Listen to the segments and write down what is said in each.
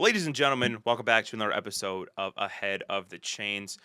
Ladies and gentlemen, welcome back to another episode of Ahead of the Chains.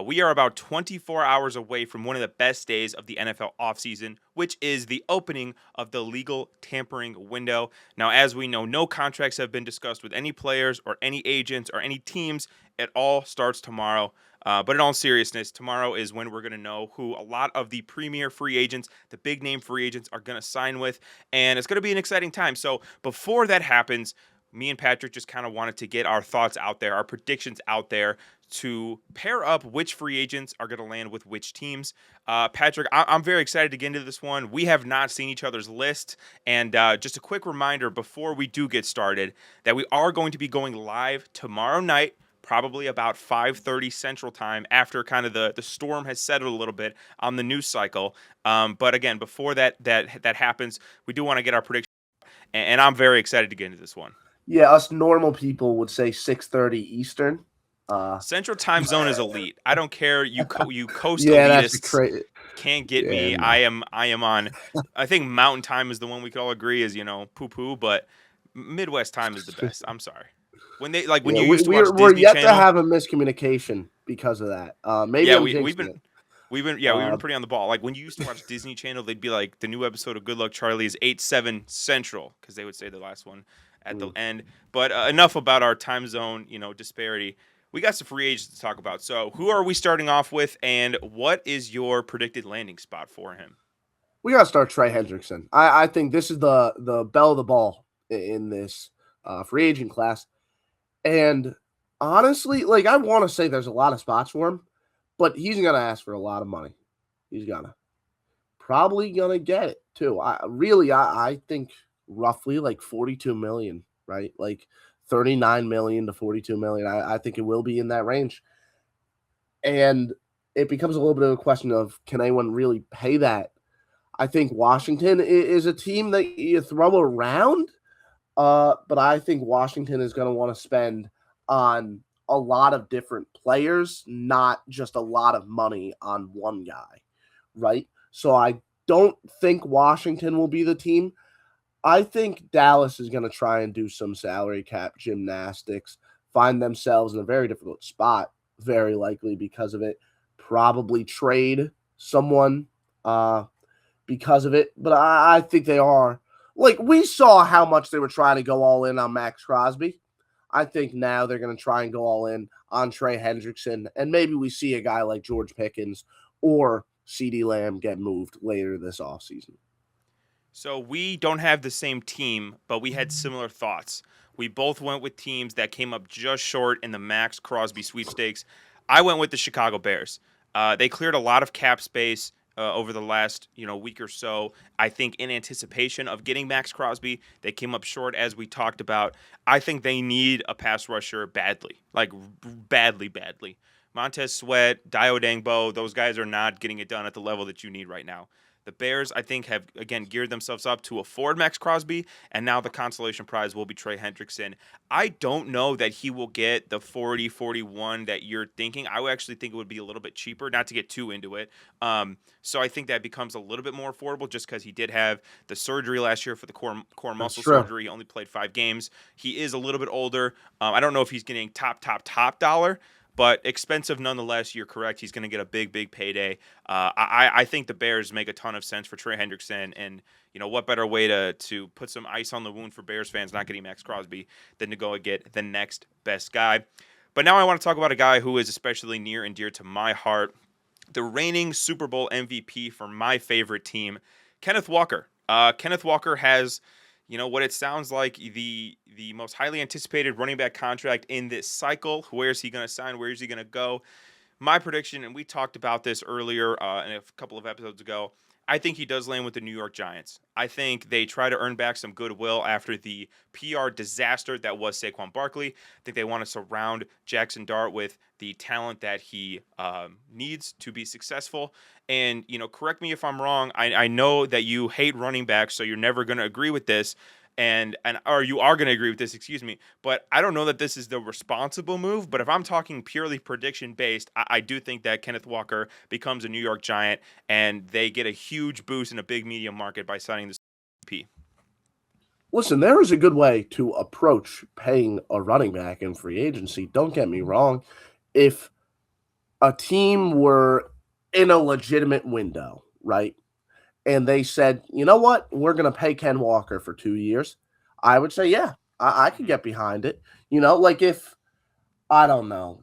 We are about 24 hours away from one of the best days of the NFL offseason, which is the opening of the legal tampering window. Now, as we know, no contracts have been discussed with any players or any agents or any teams. It all starts tomorrow. But in all seriousness, tomorrow is when we're going to know who a lot of the premier free agents, the big name free agents, are going to sign with. And it's going to be an exciting time. So before that happens, me and Patrick just kind of wanted to get our thoughts out there, our predictions out there to pair up which free agents are going to land with which teams. Patrick, I'm very excited to get into this one. We have not seen each other's list. And just a quick reminder before we do get started that we are going to be going live tomorrow night, probably about 5:30 Central Time, after kind of the storm has settled a little bit on the news cycle. But again, before that happens, we do want to get our predictions, and I'm very excited to get into this one. Yeah, us normal people would say 6:30 Eastern. Central Time Zone is elite. I don't care. You coast Yeah, that's a elitists crazy. can't get Yeah, me. no. I am on. I think Mountain Time is the one we could all agree is poo poo, but Midwest Time is the best. I'm sorry. When Yeah, you used to we're watch we're Disney yet to Channel, have a miscommunication because of that. Maybe yeah, I'm we've jinxing been it. we've been pretty on the ball. Like when you used to watch Disney Channel, they'd be like the new episode of Good Luck Charlie is 8/7 Central because they would say the last one at the Mm. end. But enough about our time zone, disparity. We got some free agents to talk about. So who are we starting off with, and what is your predicted landing spot for him? We gotta start Trey Hendrickson. I think this is the bell of the ball in this free agent class. And honestly, like I want to say there's a lot of spots for him, but he's gonna ask for a lot of money. He's gonna probably gonna get it too. I think roughly like 42 million, right? Like 39 million to 42 million. I think it will be in that range. And it becomes a little bit of a question of can anyone really pay that? I think Washington is a team that you throw around, but I think Washington is going to want to spend on a lot of different players, not just a lot of money on one guy, right? So I don't think Washington will be the team. I think Dallas is going to try and do some salary cap gymnastics, find themselves in a very difficult spot, very likely because of it. Probably trade someone uh, because of it, but I think they are. Like, we saw how much they were trying to go all in on Max Crosby. I think now they're going to try and go all in on Trey Hendrickson, and maybe we see a guy like George Pickens or CeeDee Lamb get moved later this offseason. So we don't have the same team, but we had similar thoughts. We both went with teams that came up just short in the Max Crosby sweepstakes. I went with the Chicago Bears. They cleared a lot of cap space over the last week or so. I think in anticipation of getting Max Crosby, they came up short as we talked about. I think they need a pass rusher badly, like badly, badly. Montez Sweat, Dio Dangbo, those guys are not getting it done at the level that you need right now. The Bears, I think, have again geared themselves up to afford Max Crosby, and now the consolation prize will be Trey Hendrickson. I don't know that he will get the 40, 41 that you're thinking. I would actually think it would be a little bit cheaper, not to get too into it. So I think that becomes a little bit more affordable just because he did have the surgery last year for the core That's muscle true. surgery. He only played 5 games. He is a little bit older. I don't know if he's getting top dollar, but expensive nonetheless. You're correct. He's going to get a big payday. I think the Bears make a ton of sense for Trey Hendrickson, and what better way to put some ice on the wound for Bears fans not getting Max Crosby than to go and get the next best guy. But now I want to talk about a guy who is especially near and dear to my heart, the reigning Super Bowl MVP for my favorite team, Kenneth Walker. Kenneth Walker has, what it sounds like the most highly anticipated running back contract in this cycle. Where is he going to sign? Where is he going to go? My prediction, and we talked about this earlier in a couple of episodes ago, I think he does land with the New York Giants. I think they try to earn back some goodwill after the PR disaster that was Saquon Barkley. I think they want to surround Jackson Dart with the talent that he needs to be successful. And, correct me if I'm wrong. I know that you hate running backs, so you're never going to agree with this and or you are going to agree with this, excuse me. But I don't know that this is the responsible move. But if I'm talking purely prediction based, I do think that Kenneth Walker becomes a New York Giant, and they get a huge boost in a big media market by signing this P. Listen, there is a good way to approach paying a running back in free agency. Don't get me wrong. If a team were in a legitimate window, right? And they said, you know what, we're going to pay Ken Walker for 2 years, I would say, yeah, I could Mhm. get behind it. Like if, I don't know,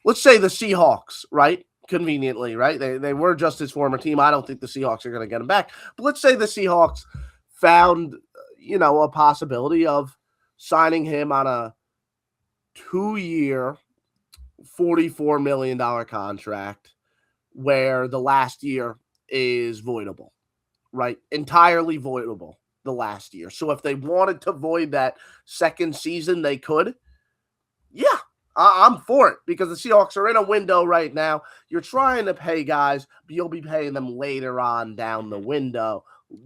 let's say the Seahawks, right? Conveniently, right? They were just his former team. I don't think the Seahawks are going to get him back. But let's say the Seahawks found, a possibility of signing him on a 2 year, $44 million contract where the last year is voidable, right? Entirely voidable the last year. So if they wanted to void that second season, they could. Yeah, I'm for it because the Seahawks are in a window right now. You're trying to pay guys, but you'll be paying them later on down the Mhm. window,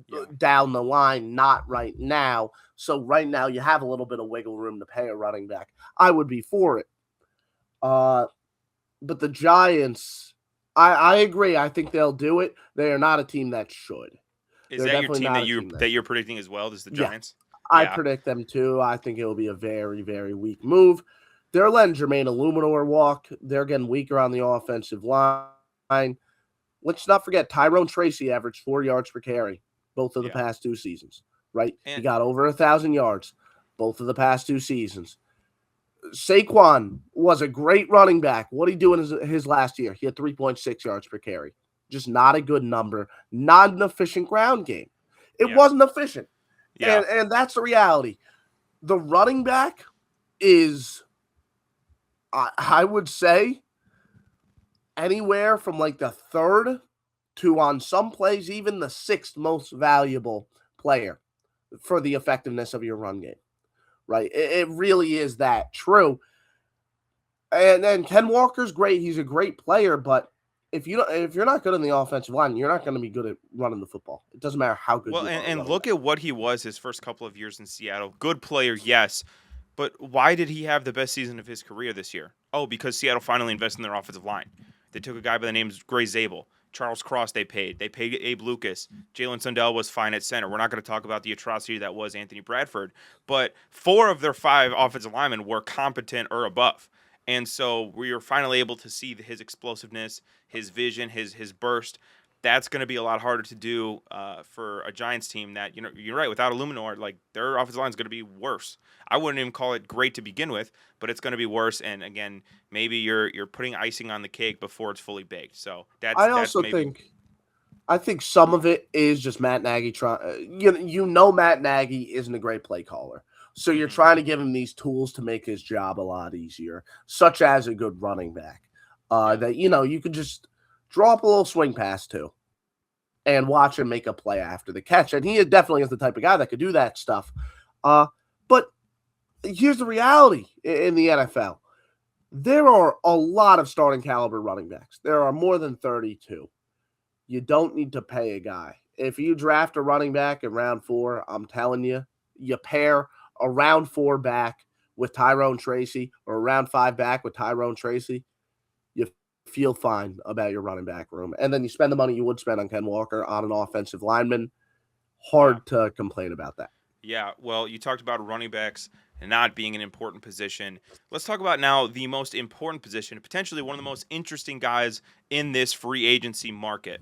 Yeah. down the line, not right now. So right now you have a little bit of wiggle room to pay a running back. I would be for it. Uh, but the Giants, I agree. I think they'll do it. They are not a team that should. Is They're that your definitely team not that a you team that that you're should. predicting as well? Is the Yeah, Giants? I Yeah. predict them too. I think it will be a very, very weak move. They're letting Jermaine Illuminor walk. They're getting weaker on the offensive line. Let's not forget Tyrone Tracy averaged 4 yards per carry both of the Yeah. past 2 seasons, right? He And got over 1,000 yards both of the past 2 seasons. Saquon was a great running back. What did he do in his last year? He had 3.6 yards per carry. Just not a good number. Not an efficient ground game. It yeah. wasn't efficient. Yeah. And that's the reality. The running back is, I would say, anywhere from like the third to, on some plays, even the sixth most valuable player for the effectiveness of your run game, right? It really is that true. And then Ken Walker's great. He's a great player, but if you're not good in the offensive line, you're not going to be good at running the football. It doesn't matter how good Well, you and, are at and running look that. at what he was his first couple of years in Seattle. Good player, yes. But why did he have the best season of his career this year? Oh, because Seattle finally invested in their offensive line. They took a guy by the name of Gray Zabel. Charles Cross they paid. They paid Abe Lucas. Jalen Sundell was fine at center. We're not going to talk about the atrocity that was Anthony Bradford. But 4 of their 5 offensive linemen were competent or above. And so we were finally able to see his explosiveness, his vision, his burst. That's going to be a lot harder to do for a Giants team that, you're right, without Illuminor, like their offensive line is going to be worse. I wouldn't even call it great to begin with, but it's going to be worse. And again, maybe you're putting icing on the cake before it's fully baked. So that's I that's also maybe. think I think some of it is just Matt Nagy trying. Matt Nagy isn't a great play caller, so you're Mhm. trying to give him these tools to make his job a lot easier, such as a good running back. Yeah. That you could just drop a little swing pass to and watch him make a play after the catch, and he definitely is the type of guy that could do that stuff. But here's the reality in the NFL: there are a lot of starting caliber running backs. There are more than 32. You don't need to pay a guy. If you draft a running back in round 4, I'm telling you, you pair a round 4 back with Tyrone Tracy or a round 5 back with Tyrone Tracy, you feel fine about your running back room. And then you spend the money you would spend on Ken Walker on an offensive lineman. Yeah. Hard to complain about that. Yeah, well, you talked about running backs not being an important position. Let's talk about now the most important position, potentially one of the most interesting guys in this free agency market.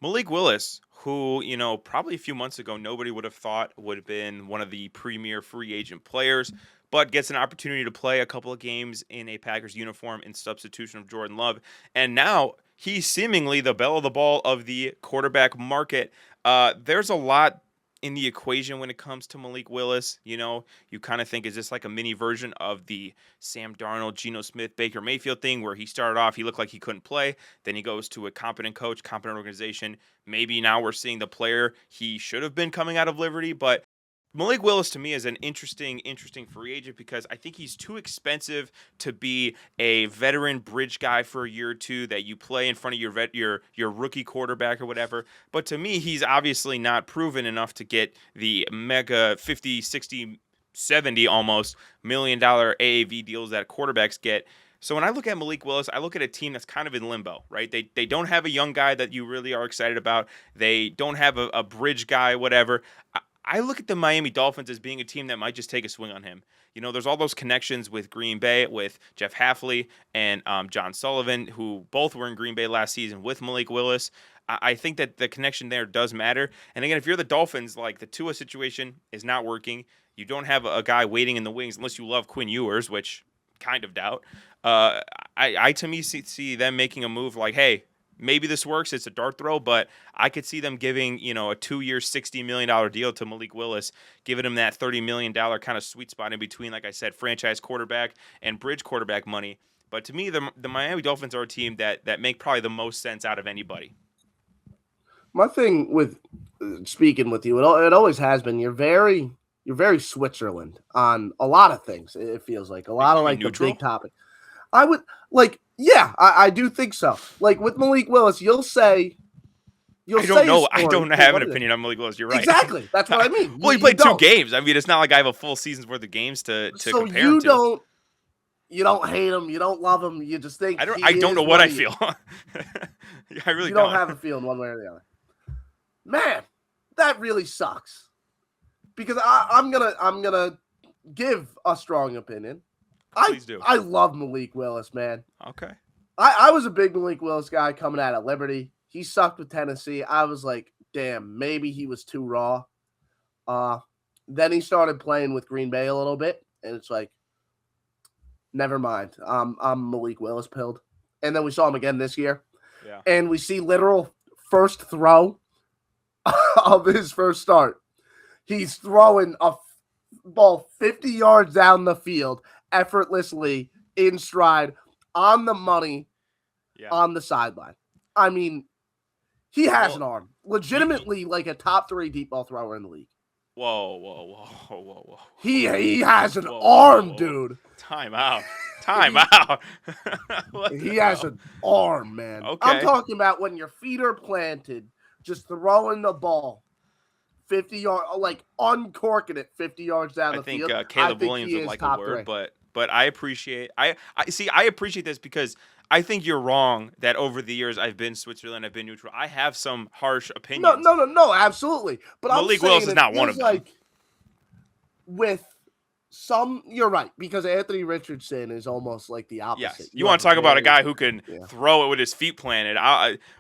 Malik Willis, who, probably a few months ago nobody would have thought would have been one of the premier free agent players, but gets an opportunity to play a couple of games in a Packers uniform in substitution of Jordan Love. And now he's seemingly the belle of the ball of the quarterback market. There's a lot in the equation when it comes to Malik Willis. You kind of think, is this like a mini version of the Sam Darnold, Geno Smith, Baker Mayfield thing where he started off, he looked like he couldn't play. Then he goes to a competent coach, competent organization. Maybe now we're seeing the player he should have been coming out of Liberty. But Malik Willis to me is an interesting free agent because I think he's too expensive to be a veteran bridge guy for a year or two that you play in front of your rookie quarterback or whatever. But to me, he's obviously not proven enough to get the mega 50, 60, 70 almost $1 million AAV deals that quarterbacks get. So when I look at Malik Willis, I look at a team that's kind of in limbo, right? They don't have a young guy that you really are excited about. They don't have a bridge guy, whatever. I look at the Miami Dolphins as being a team that might just take a swing on him. There's all those connections with Green Bay, with Jeff Hafley and John Sullivan, who both were in Green Bay last season with Malik Willis. I think that the connection there does matter. And again, if you're the Dolphins, like the Tua situation is not working, you don't have a guy waiting in the wings unless you love Quinn Ewers, which kind of doubt. I to me see them making a move like, hey, maybe this works. It's a dart throw, but I could see them giving, a 2-year, $60 million deal to Malik Willis, giving him that $30 million kind of sweet spot in between, like I said, franchise quarterback and bridge quarterback money. But to me, the Miami Dolphins are a team that make probably the most sense out of anybody. My thing with speaking with you, it always has been you're very Switzerland on a lot of things. It feels like a lot of like neutral? the big topic. I would like, yeah, I do think so. Like with Malik Willis, I don't know. I don't have an opinion on Malik Willis. You're right. Exactly. That's what I mean. Well, he played 2 games. I mean, it's not like I have a full season's worth of games to compare him to. You don't hate him. You don't love him. You just think I don't know what I feel. I really don't have a feeling one way or the other. Man, that really sucks. Because I'm gonna give a strong opinion. Please do. I love Malik Willis, man. Okay. I was a big Malik Willis guy coming out of Liberty. He sucked with Tennessee. I was like, damn, maybe he was too raw. Then he started playing with Green Bay a little bit, and it's like, never mind. I'm Malik Willis pilled. And then we saw him again this year. Yeah. And we see literal first throw of his first start. He's throwing a ball 50 yards down the field effortlessly in stride on the money on the sideline. I mean, he has an arm. Legitimately like a top 3 deep ball thrower in the league. Whoa. He has an arm, dude. Time out. Out. He has an arm, man. Okay. I'm talking about when your feet are planted, just throwing the ball 50 yards, like uncorking it 50 yards down the field. I think Caleb Williams would like a word, but I appreciate I appreciate this because I think you're wrong that over the years I've been Switzerland, I've been neutral. I have some harsh opinions. No, absolutely. But Malik Willis is not one of them. Like with some, you're right, because Anthony Richardson is almost like the opposite. Yes. You want to talk about a guy who can throw it with his feet planted.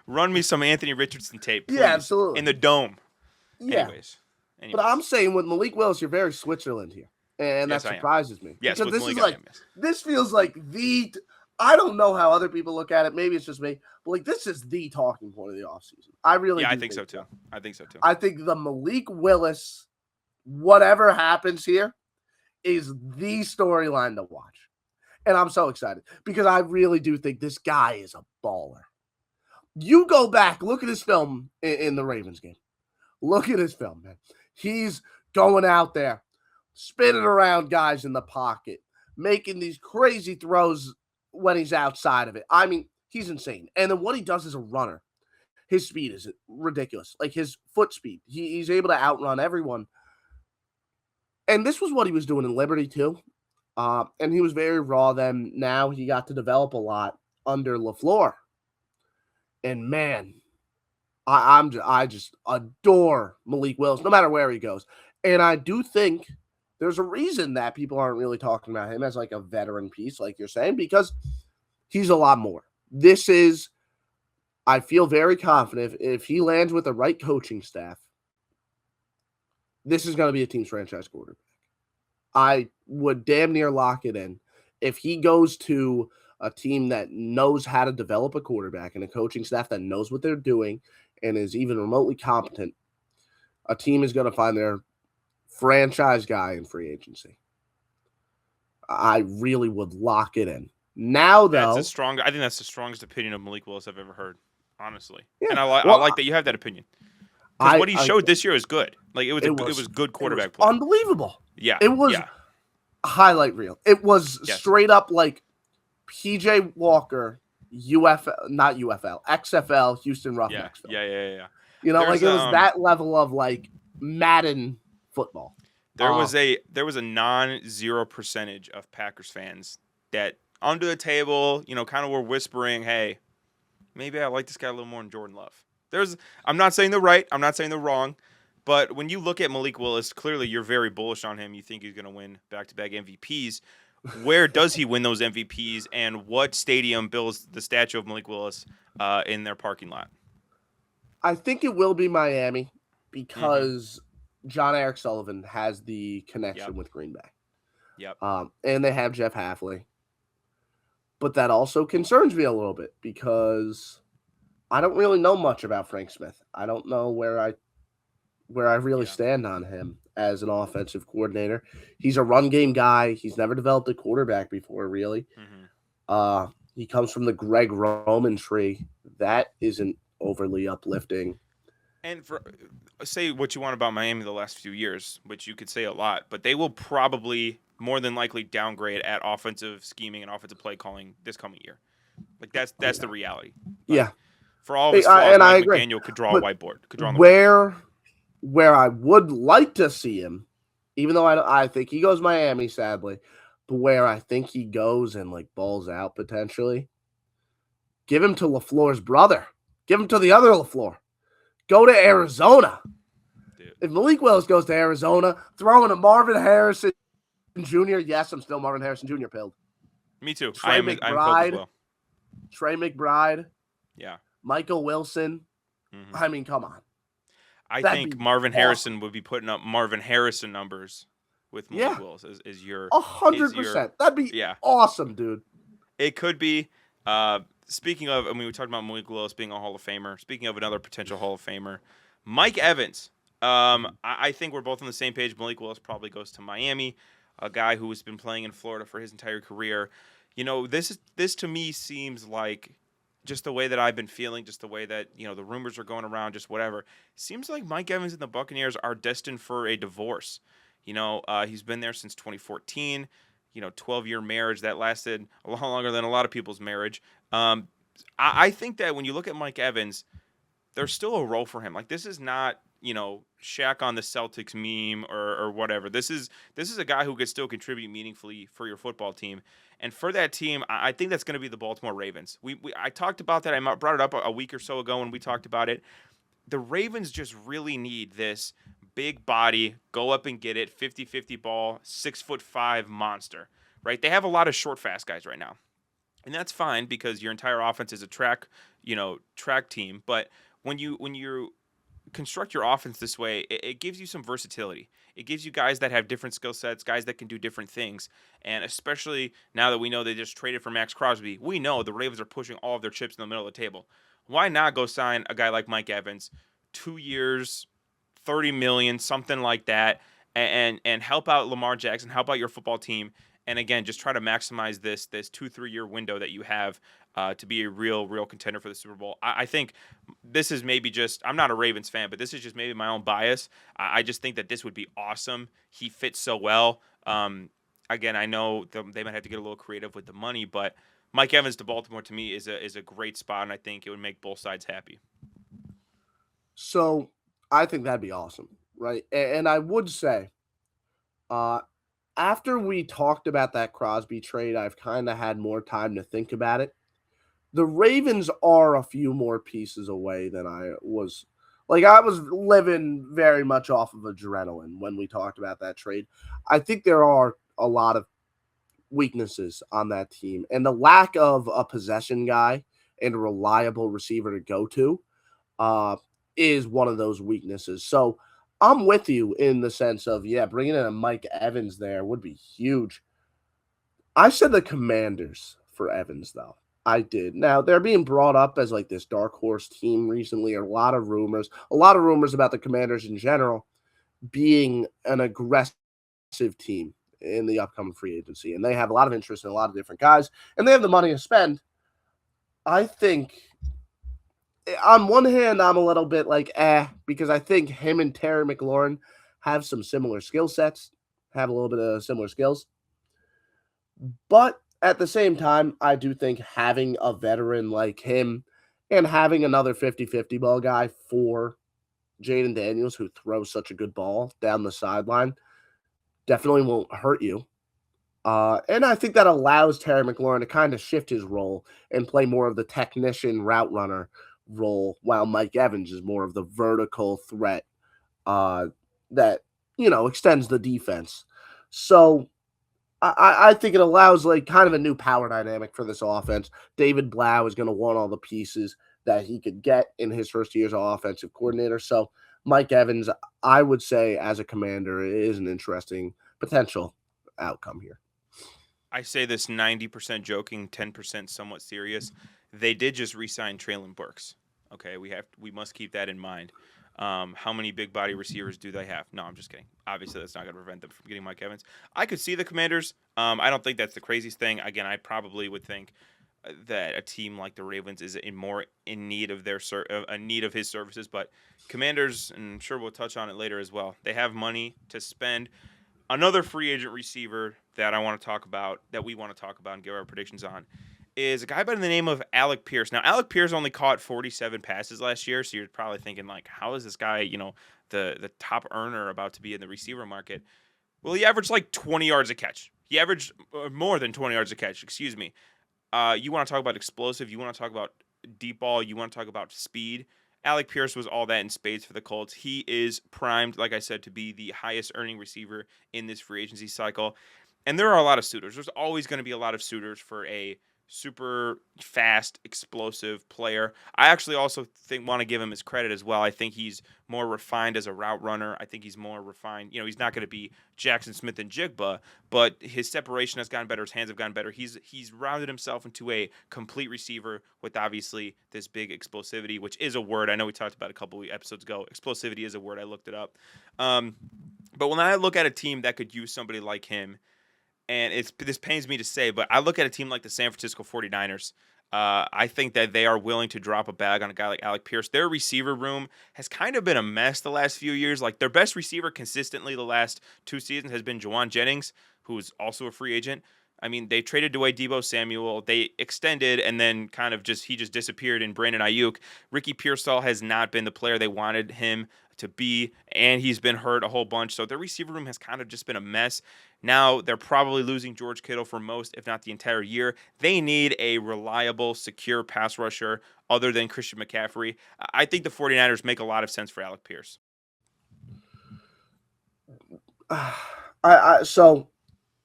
Run me some Anthony Richardson tape, please. Yeah, absolutely. In the dome. Yeah. Anyways. But I'm saying with Malik Willis, you're very Switzerland here. And that surprises me. Yes, because this this feels like I don't know how other people look at it. Maybe it's just me. But like this is the talking point of the offseason. I really I think so too. I think so too. I think the Malik Willis, whatever happens here, is the storyline to watch. And I'm so excited because I really do think this guy is a baller. You go back, look at his film in the Ravens game. Look at his film, man. He's going out there, spinning around guys in the pocket, making these crazy throws when he's outside of it. I mean, he's insane. And then what he does as a runner, his speed is ridiculous. Like his foot speed. He's able to outrun everyone. And this was what he was doing in Liberty too. And he was very raw then. Now he got to develop a lot under LaFleur. And man, I just adore Malik Willis, no matter where he goes. And I do think there's a reason that people aren't really talking about him as like a veteran piece, like you're saying, because he's a lot more. I feel very confident if he lands with the right coaching staff, this is going to be a team's franchise quarterback. I would damn near lock it in. If he goes to a team that knows how to develop a quarterback and a coaching staff that knows what they're doing and is even remotely competent, a team is going to find their franchise guy in free agency. I really would lock it in. Now, though, I think that's the strongest opinion of Malik Willis I've ever heard, honestly. Yeah. And I like that you have that opinion. Because what he showed this year is good. Like it was good quarterback play. Unbelievable. Yeah. It was a highlight reel. It was straight up like PJ Walker, XFL, Houston Roughnecks. Yeah. You know, it was that level of like Madden football. There was a non-zero percentage of Packers fans that under the table, kind of were whispering, hey, maybe I like this guy a little more than Jordan Love. I'm not saying they're right. I'm not saying they're wrong. But when you look at Malik Willis, clearly you're very bullish on him. You think he's going to win back-to-back MVPs. Where does he win those MVPs, and what stadium builds the statue of Malik Willis in their parking lot? I think it will be Miami Mm-hmm. because John Eric Sullivan has the Yep. connection with Green Bay. Yep. And they have Jeff Halfley. But that also concerns me a little bit because I don't really know much about Frank Smith. I don't know where I really Yeah. stand on him as an offensive coordinator. He's a run game guy. He's never developed a quarterback before, really. Mm-hmm. He comes from the Greg Roman tree. That isn't overly uplifting. And for say what you want about Miami the last few years, which you could say a lot, but they will probably more than likely downgrade at offensive scheming and offensive play calling this coming year. Like that's the reality. But Yeah, for all of his flaws, and I Mike agree. McDaniel could draw a But whiteboard. Could draw on the whiteboard. where I would like to see him, even though I think he goes Miami, sadly, but where I think he goes and like balls out potentially, give him to LaFleur's brother. Give him to the other LaFleur. Go to Arizona. Dude. If Malik Willis goes to Arizona, throw in a Marvin Harrison Jr. Yes, I'm still Marvin Harrison Jr. pilled. Me too. Trey I'm pilled as McBride. well. Trey McBride. Yeah. Michael Wilson. Mm-hmm. I mean, come on. I That'd think be Marvin awesome. Harrison would be putting up Marvin Harrison numbers with Malik Willis is your 100%. That'd be yeah. awesome, dude. It could be. Speaking of, I mean, we talked about Malik Willis being a Hall of Famer. Speaking of another potential Hall of Famer, Mike Evans. I think we're both on the same page. Malik Willis probably goes to Miami, a guy who has been playing in Florida for his entire career. You know, this to me seems like just the way that I've been feeling, just the way that, you know, the rumors are going around, just whatever. Seems like Mike Evans and the Buccaneers are destined for a divorce. You know, he's been there since 2014. 12-year marriage that lasted a lot longer than a lot of people's marriage. I think that when you look at Mike Evans, there's still a role for him. Like, this is not, Shaq on the Celtics meme or whatever. This is a guy who could still contribute meaningfully for your football team. And for that team, I think that's going to be the Baltimore Ravens. I talked about that. I brought it up a week or so ago when we talked about it. The Ravens just really need this big body, go up and get it, 50-50 ball, 6'5" monster, right? They have a lot of short, fast guys right now. And that's fine because your entire offense is a track team. But when you construct your offense this way, it gives you some versatility. It gives you guys that have different skill sets, guys that can do different things. And especially now that we know they just traded for Max Crosby, we know the Ravens are pushing all of their chips in the middle of the table. Why not go sign a guy like Mike Evans, 2 years, $30 million, something like that, and help out Lamar Jackson, help out your football team, and again, just try to maximize this 2-3 year window that you have to be a real contender for the Super Bowl. I think this is maybe just, I'm not a Ravens fan, but this is just maybe my own bias. I just think that this would be awesome. He fits so well. Again, I know they might have to get a little creative with the money, but Mike Evans to Baltimore to me is a great spot, and I think it would make both sides happy. So I think that'd be awesome, right? And I would say, after we talked about that Crosby trade, I've kind of had more time to think about it. The Ravens are a few more pieces away than I was. Like, I was living very much off of adrenaline when we talked about that trade. I think there are a lot of weaknesses on that team, and the lack of a possession guy and a reliable receiver to go to is one of those weaknesses. So I'm with you in the sense of, yeah, bringing in a Mike Evans there would be huge. I said the Commanders for Evans, though. I did. Now, they're being brought up as like this dark horse team recently. A lot of rumors about the Commanders in general being an aggressive team in the upcoming free agency. And they have a lot of interest in a lot of different guys, and they have the money to spend. I think on one hand, I'm a little bit like, because I think him and Terry McLaurin have some similar skill sets, have a little bit of similar skills. But at the same time, I do think having a veteran like him and having another 50-50 ball guy for Jaden Daniels, who throws such a good ball down the sideline, definitely won't hurt you. And I think that allows Terry McLaurin to kind of shift his role and play more of the technician route runner role, while Mike Evans is more of the vertical threat uh, that extends the defense. So I think it allows like kind of a new power dynamic for this offense. David Blau is going to want all the pieces that he could get in his first year as an offensive coordinator. So Mike Evans, I would say, as a commander, is an interesting potential outcome here. I say this 90% joking, 10% somewhat serious. They did just re-sign Traylon Burks. Okay, we must keep that in mind. How many big body receivers do they have? No, I'm just kidding. Obviously, that's not going to prevent them from getting Mike Evans. I could see the Commanders. I don't think that's the craziest thing. Again, I probably would think that a team like the Ravens is more in need of need of his services. But Commanders, and I'm sure we'll touch on it later as well. They have money to spend. Another free agent receiver that I want to talk about, that we want to talk about and give our predictions on, is a guy by the name of Alec Pierce. Now, Alec Pierce only caught 47 passes last year, so you're probably thinking, like, how is this guy, the top earner about to be in the receiver market? Well, he averaged like 20 yards a catch. He averaged more than 20 yards a catch, excuse me. You want to talk about explosive, you want to talk about deep ball, you want to talk about speed. Alec Pierce was all that in spades for the Colts. He is primed, like I said, to be the highest earning receiver in this free agency cycle. And there are a lot of suitors. There's always going to be a lot of suitors for a super fast, explosive player. I actually also want to give him his credit as well. I think he's more refined as a route runner. I think he's more refined. He's not going to be Jackson Smith and Jigba, but his separation has gotten better. His hands have gotten better. He's rounded himself into a complete receiver with obviously this big explosivity, which is a word. I know we talked about a couple of episodes ago. Explosivity is a word. I looked it up. But when I look at a team that could use somebody like him, and this pains me to say, but I look at a team like the San Francisco 49ers. I think that they are willing to drop a bag on a guy like Alec Pierce. Their receiver room has kind of been a mess the last few years. Like, their best receiver consistently the last 2 seasons has been Juwan Jennings, who's also a free agent. I mean, they traded away Deebo Samuel. They extended, and then he just disappeared in Brandon Ayuk. Ricky Pearsall has not been the player they wanted him to be, and he's been hurt a whole bunch. So their receiver room has kind of just been a mess. Now they're probably losing George Kittle for most, if not the entire year. They need a reliable, secure pass rusher other than Christian McCaffrey. I think the 49ers make a lot of sense for Alec Pierce. So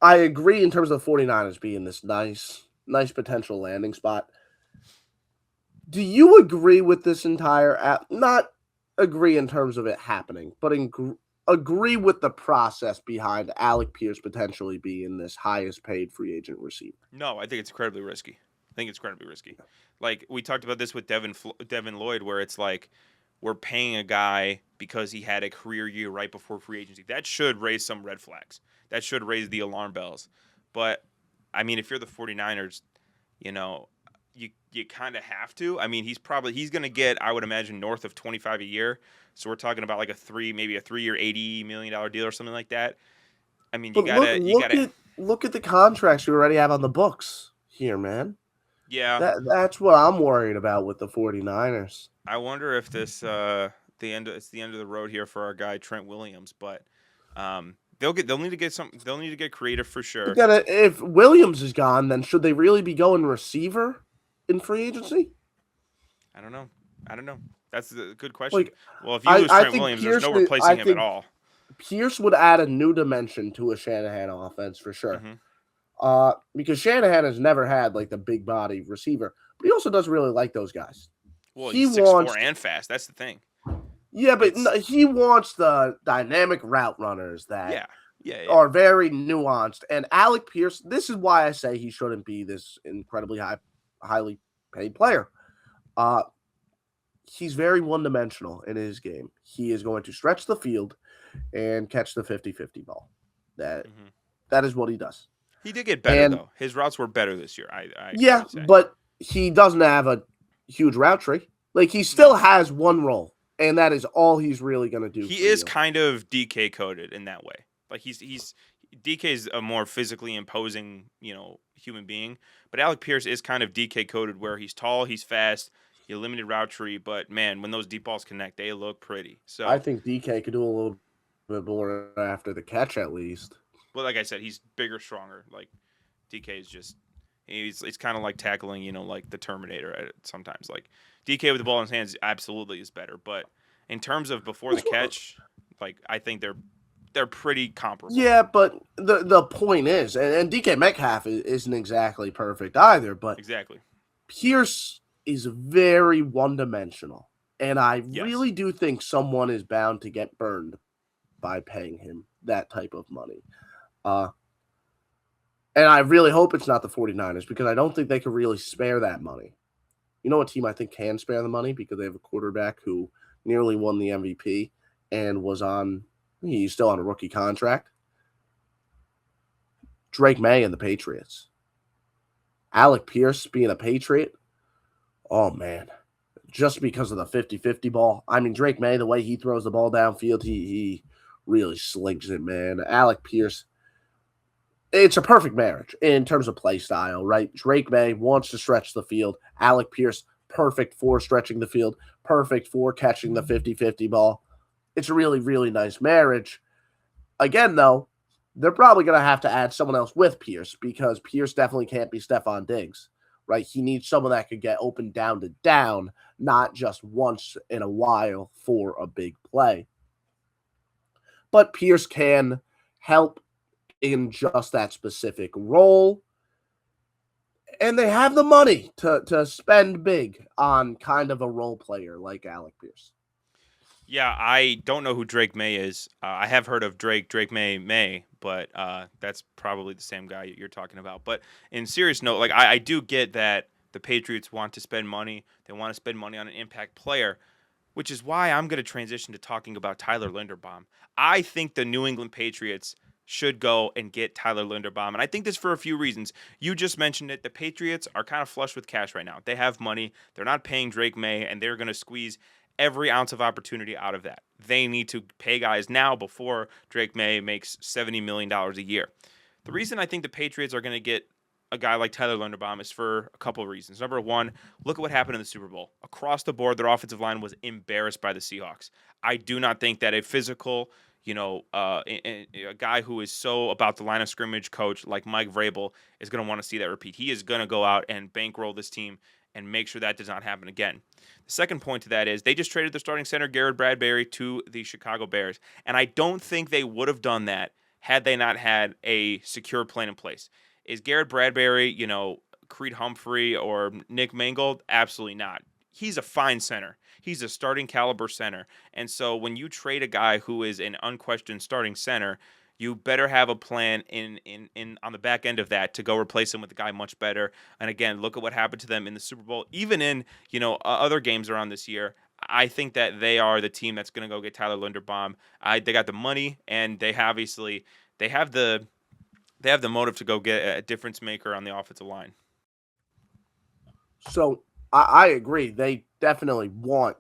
I agree in terms of the 49ers being this nice potential landing spot. Do you agree with this entire not agree in terms of it happening, but agree with the process behind Alec Pierce potentially being this highest paid free agent receiver? No, I think it's incredibly risky. Like, we talked about this with Devin Lloyd, where it's like, we're paying a guy because he had a career year right before free agency. That should raise some red flags. That should raise the alarm bells. But, I mean, if you're the 49ers, you kind of have to. I mean, he's going to get, I would imagine, north of 25 a year. So we're talking about like maybe a 3-year, $80 million deal or something like that. I mean, look at the contracts you already have on the books here, man. Yeah. That's what I'm worried about with the 49ers. I wonder if this it's the end of the road here for our guy Trent Williams, but they'll need to get creative for sure. If Williams is gone, then should they really be going receiver in free agency? I don't know. That's a good question. Like, well, if you lose Trent Williams, there's no replacing him at all. Pierce would add a new dimension to a Shanahan offense for sure. Mm-hmm. Because Shanahan has never had like the big body receiver, but he also doesn't really like those guys. Well, he's 6'4" and fast. That's the thing. Yeah, but he wants the dynamic route runners that are very nuanced. And Alec Pierce, this is why I say he shouldn't be this incredibly highly paid player. He's very one-dimensional in his game. He is going to stretch the field and catch the 50-50 ball. That is what he does. He did get better, though. His routes were better this year. But he doesn't have a huge route tree. Like, he still has one role, and that is all he's really going to do. He is kind of DK coded in that way. Like, DK is a more physically imposing, human being, but Alec Pierce is kind of DK coded, where he's tall, he's fast, he has a limited route tree, but man, when those deep balls connect, they look pretty. So I think DK could do a little bit more after the catch, at least. Well, like I said, he's bigger, stronger. Like, DK is just it's kind of like tackling, like the Terminator sometimes. Like, DK with the ball in his hands absolutely is better, but in terms of before the catch, Like I think they're pretty comparable. Yeah, but the point is, and DK Metcalf isn't exactly perfect either, but Exactly. Pierce is very one-dimensional. And I Yes. really do think someone is bound to get burned by paying him that type of money. Uh, and I really hope it's not the 49ers because I don't think they could really spare that money. You know what team I think can spare the money because they have a quarterback who nearly won the MVP and he's still on a rookie contract? Drake May and the Patriots. Alec Pierce being a Patriot, oh man, just because of the 50-50 ball. I mean, Drake May, the way he throws the ball downfield, he really slings it, man. Alec Pierce, it's a perfect marriage in terms of play style, right? Drake May wants to stretch the field. Alec Pierce, perfect for stretching the field, perfect for catching the 50-50 ball. It's a really, really nice marriage. Again, though, they're probably going to have to add someone else with Pierce because Pierce definitely can't be Stephon Diggs, right? He needs someone that could get open down to down, not just once in a while for a big play. But Pierce can help in just that specific role. And they have the money to spend big on kind of a role player like Alec Pierce. Yeah, I don't know who Drake May is. I have heard of Drake May, but that's probably the same guy you're talking about. But in serious note, like I do get that the Patriots want to spend money. They want to spend money on an impact player, which is why I'm going to transition to talking about Tyler Linderbaum. I think the New England Patriots should go and get Tyler Linderbaum. And I think this for a few reasons. You just mentioned it. The Patriots are kind of flush with cash right now. They have money. They're not paying Drake May, and they're going to squeeze every ounce of opportunity out of that. They need to pay guys now before Drake May makes $70 million a year. The reason I think the Patriots are going to get a guy like Tyler Linderbaum is for a couple of reasons. Number one, look at what happened in the Super Bowl. Across the board, their offensive line was embarrassed by the Seahawks. I do not think that a physical, a guy who is so about the line of scrimmage coach like Mike Vrabel is going to want to see that repeat. He is going to go out and bankroll this team and make sure that does not happen again. The second point to that is they just traded their starting center, Garrett Bradbury, to the Chicago Bears. And I don't think they would have done that had they not had a secure plan in place. Is Garrett Bradbury, Creed Humphrey or Nick Mangold? Absolutely not. He's a fine center. He's a starting caliber center. And so when you trade a guy who is an unquestioned starting center, you better have a plan in on the back end of that to go replace him with a guy much better. And again, look at what happened to them in the Super Bowl, even in other games around this year. I think that they are the team that's going to go get Tyler Linderbaum. They got the money, and they have the motive to go get a difference maker on the offensive line. So I agree. They definitely want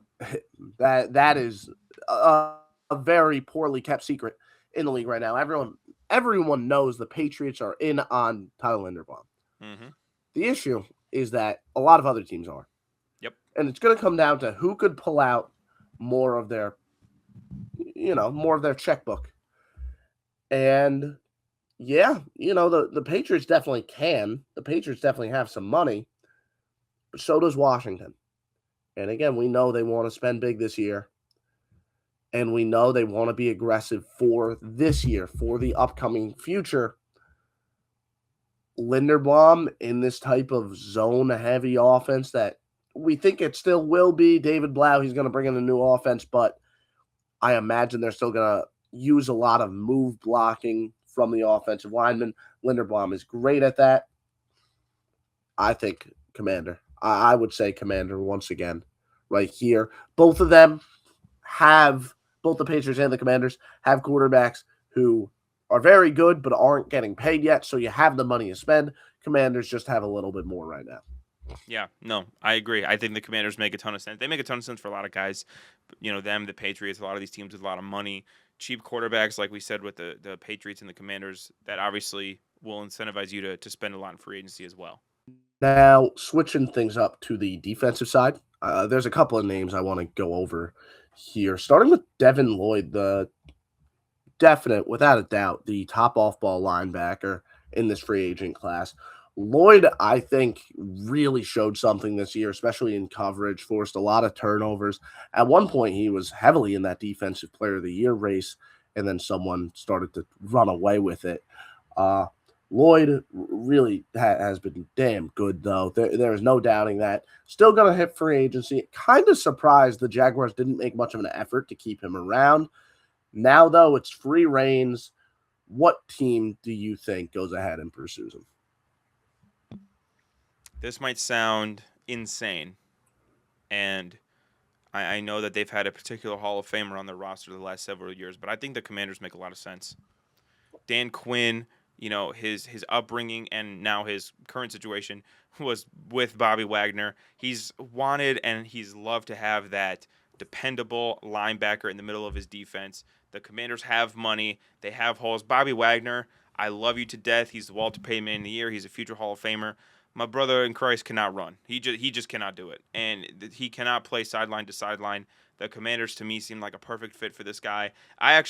that. That is a very poorly kept secret in the league right now. Everyone knows the Patriots are in on Tyler Linderbaum. Mm-hmm. The issue is that a lot of other teams are. Yep. And it's going to come down to who could pull out more of their checkbook. And yeah, the Patriots definitely can. The Patriots definitely have some money, but so does Washington. And again, we know they want to spend big this year. And we know they want to be aggressive for this year, for the upcoming future. Linderbaum in this type of zone-heavy offense that we think it still will be. David Blau, he's going to bring in a new offense, but I imagine they're still going to use a lot of move blocking from the offensive lineman. Linderbaum is great at that. I think Commander. I would say Commander once again right here. Both of them both the Patriots and the Commanders have quarterbacks who are very good but aren't getting paid yet, so you have the money to spend. Commanders just have a little bit more right now. Yeah, no, I agree. I think the Commanders make a ton of sense. They make a ton of sense for a lot of guys. The Patriots, a lot of these teams with a lot of money, cheap quarterbacks, like we said with the Patriots and the Commanders, that obviously will incentivize you to spend a lot in free agency as well. Now, switching things up to the defensive side, there's a couple of names I want to go over here. Starting with Devin Lloyd, the definite, without a doubt, the top off-ball linebacker in this free agent class. Lloyd, I think, really showed something this year, especially in coverage, forced a lot of turnovers. At one point, he was heavily in that defensive player of the year race, and then someone started to run away with it. Uh, Lloyd really has been damn good, though. There is no doubting that. Still going to hit free agency. Kind of surprised the Jaguars didn't make much of an effort to keep him around. Now, though, it's free reigns. What team do you think goes ahead and pursues him? This might sound insane, and I know that they've had a particular Hall of Famer on their roster the last several years, but I think the Commanders make a lot of sense. Dan Quinn, his upbringing and now his current situation was with Bobby Wagner. He's wanted and he's loved to have that dependable linebacker in the middle of his defense. The Commanders have money. They have holes. Bobby Wagner, I love you to death. He's the Walter Payton Man of the Year. He's a future Hall of Famer. My brother in Christ cannot run. He just cannot do it, and he cannot play sideline to sideline. The Commanders to me seem like a perfect fit for this guy. I'm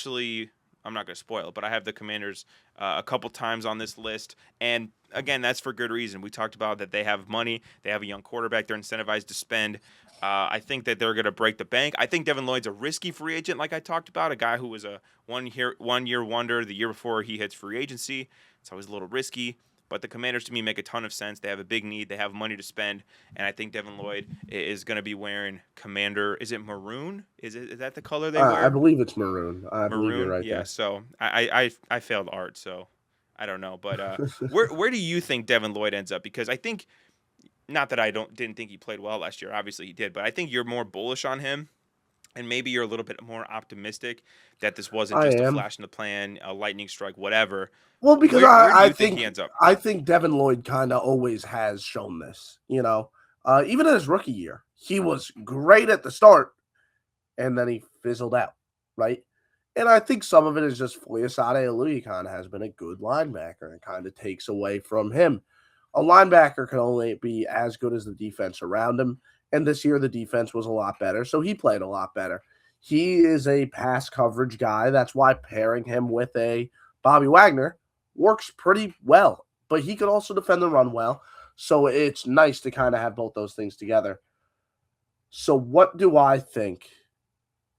not going to spoil it, but I have the Commanders a couple times on this list. And again, that's for good reason. We talked about that they have money. They have a young quarterback. They're incentivized to spend. I think that they're going to break the bank. I think Devin Lloyd's a risky free agent, like I talked about, a guy who was a one-year wonder the year before he hits free agency. It's always a little risky. But the Commanders, to me, make a ton of sense. They have a big need. They have money to spend. And I think Devin Lloyd is going to be wearing Commander. Is it maroon? Is that the color they wear? I believe it's maroon. I believe you're Maroon? right Yeah. there. So I failed art, so I don't know. But where do you think Devin Lloyd ends up? Because I think, not that I didn't think he played well last year. Obviously he did. But I think you're more bullish on him. And maybe you're a little bit more optimistic that this wasn't I just a am. flash in the pan, a lightning strike, whatever. Well, because Where do I you think think he ends up? Devin Lloyd kind of always has shown this. Even in his rookie year, he was great at the start, and then he fizzled out, right? And I think some of it is just Foyesade Oluokun has been a good linebacker and kind of takes away from him. A linebacker can only be as good as the defense around him, and this year the defense was a lot better, so he played a lot better. He is a pass coverage guy. That's why pairing him with a Bobby Wagner works pretty well, but he can also defend the run well. So it's nice to kind of have both those things together. So what do I think?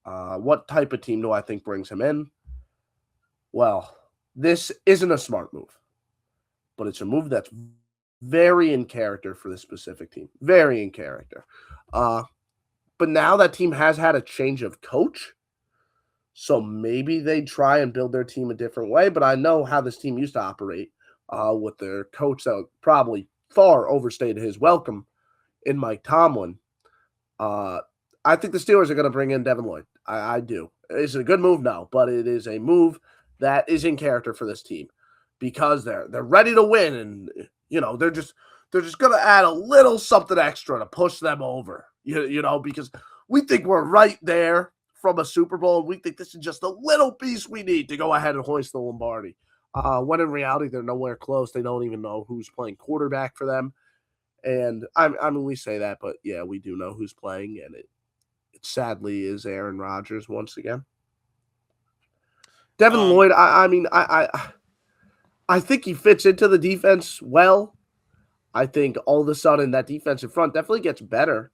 What type of team do I think brings him in? Well, this isn't a smart move, but it's a move that's very in character for this specific team. Very in character. But now that team has had a change of coach, so maybe they try and build their team a different way. But I know how this team used to operate with their coach that probably far overstayed his welcome in Mike Tomlin. I think the Steelers are going to bring in Devin Lloyd. I do. Is it a good move? No, but it is a move that is in character for this team because they're ready to win, and they're just going to add a little something extra to push them over. Because we think we're right there from a Super Bowl, and we think this is just a little piece we need to go ahead and hoist the Lombardi. When in reality, they're nowhere close. They don't even know who's playing quarterback for them. And I mean, we say that, but yeah, we do know who's playing, and it sadly is Aaron Rodgers once again. Devin Lloyd, I think he fits into the defense well. I think all of a sudden that defensive front definitely gets better.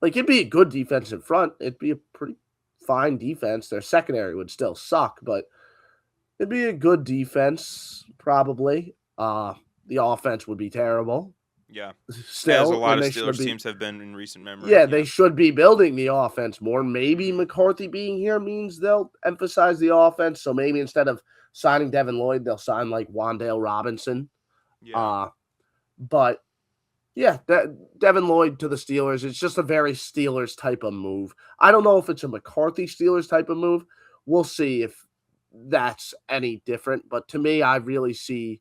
It'd be a good defensive front. It'd be a pretty fine defense. Their secondary would still suck, but it'd be a good defense, probably. The offense would be terrible. Yeah. Still, as a lot of Steelers teams have been in recent memory. Yeah, they should be building the offense more. Maybe McCarthy being here means they'll emphasize the offense. So maybe instead of signing Devin Lloyd, they'll sign like Wan'Dale Robinson. Yeah. But yeah, Devin Lloyd to the Steelers, it's just a very Steelers type of move. I don't know if it's a McCarthy Steelers type of move. We'll see if that's any different. But to me, I really see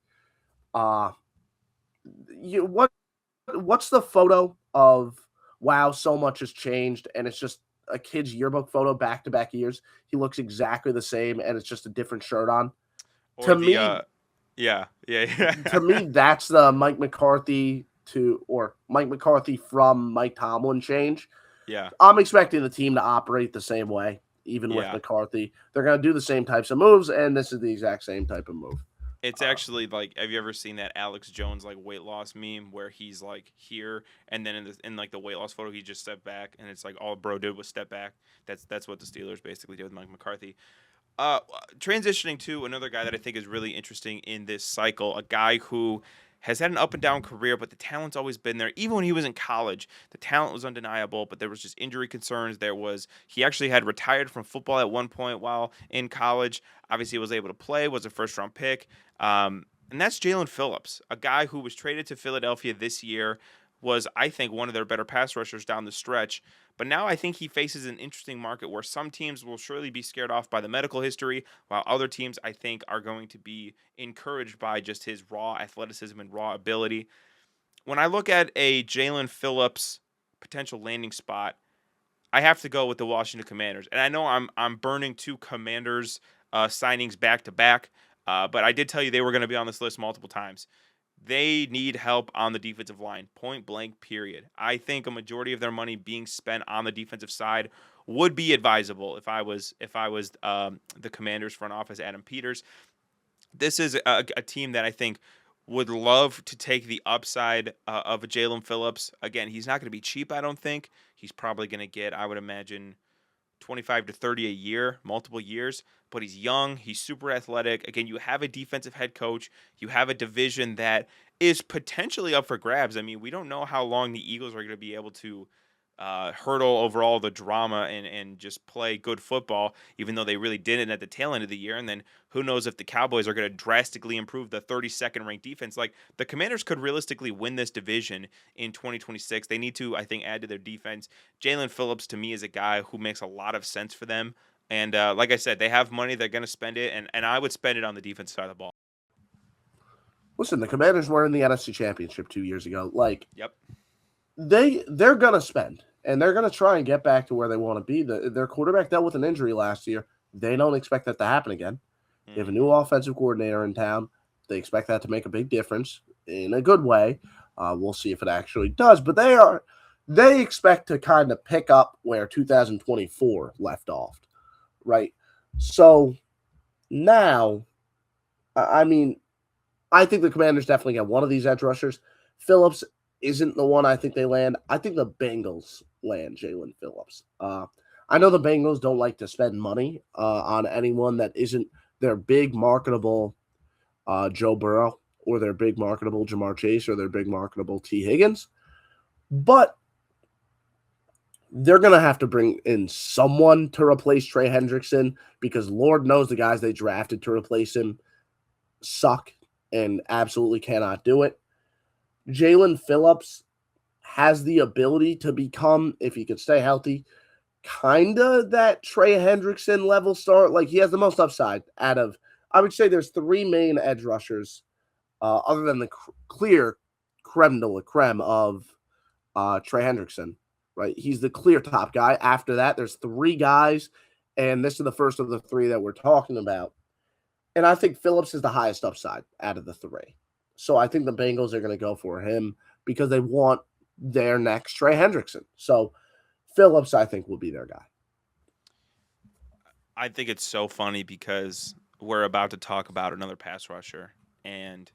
what's the photo of wow, so much has changed, and it's just a kid's yearbook photo back-to-back years. He looks exactly the same, and it's just a different shirt on. Or to the, me, yeah. To me, that's the Mike McCarthy from Mike Tomlin change. Yeah. I'm expecting the team to operate the same way, even with McCarthy. They're going to do the same types of moves, and this is the exact same type of move. It's actually like, have you ever seen that Alex Jones like weight loss meme where he's like here and then in like the weight loss photo he just stepped back and it's like all bro did was step back. That's what the Steelers basically did with Mike McCarthy. Uh, Transitioning to another guy that I think is really interesting in this cycle, a guy who has had an up and down career, but the talent's always been there. Even when he was in college, the talent was undeniable, but there was just injury concerns. He actually had retired from football at one point while in college. Obviously, he was able to play, was a first round pick. And that's Jalen Phillips, a guy who was traded to Philadelphia this year, was, I think, one of their better pass rushers down the stretch. But now I think he faces an interesting market where some teams will surely be scared off by the medical history, while other teams, I think, are going to be encouraged by just his raw athleticism and raw ability. When I look at a Jalen Phillips potential landing spot, I have to go with the Washington Commanders. And I know I'm burning two Commanders signings back to back, but I did tell you they were going to be on this list multiple times. They need help on the defensive line, point blank, period. I think a majority of their money being spent on the defensive side would be advisable if I was the Commanders front office, Adam Peters. This is a team that I think would love to take the upside of a Jalen Phillips. Again, he's not going to be cheap, I don't think. He's probably going to get, I would imagine, 25 to 30 a year, multiple years, but he's young, he's super athletic. Again, you have a defensive head coach, you have a division that is potentially up for grabs. I mean, we don't know how long the Eagles are going to be able to hurdle over all the drama and just play good football, even though they really didn't at the tail end of the year. And then who knows if the Cowboys are going to drastically improve the 32nd ranked defense. Like, the Commanders could realistically win this division in 2026. They need to, I think, add to their defense. Jalen Phillips, to me, is a guy who makes a lot of sense for them. And like I said, they have money. They're going to spend it. And I would spend it on the defense side of the ball. Listen, the Commanders were in the NFC Championship 2 years ago. Like, Yep. they're gonna spend and they're gonna try and get back to where they want to be. Their quarterback dealt with an injury last year. They don't expect that to happen again. They have a new offensive coordinator in town. They expect that to make a big difference in a good way. We'll see if it actually does. But they expect to kind of pick up where 2024 left off, right? So now, I mean, I think the Commanders definitely get one of these edge rushers. Phillips isn't the one I think they land. I think the Bengals land Jalen Phillips. I know the Bengals don't like to spend money on anyone that isn't their big marketable Joe Burrow or their big marketable Jamar Chase or their big marketable T. Higgins, but they're going to have to bring in someone to replace Trey Hendrickson because Lord knows the guys they drafted to replace him suck and absolutely cannot do it. Jalen Phillips has the ability to become, if he could stay healthy, kind of that Trey Hendrickson level start. Like, he has the most upside out of, I would say there's three main edge rushers other than the clear creme de la creme of Trey Hendrickson, right? He's the clear top guy. After that, there's three guys, and this is the first of the three that we're talking about. And I think Phillips is the highest upside out of the three. So I think the Bengals are going to go for him because they want their next Trey Hendrickson. So Phillips, I think, will be their guy. I think it's so funny because we're about to talk about another pass rusher, and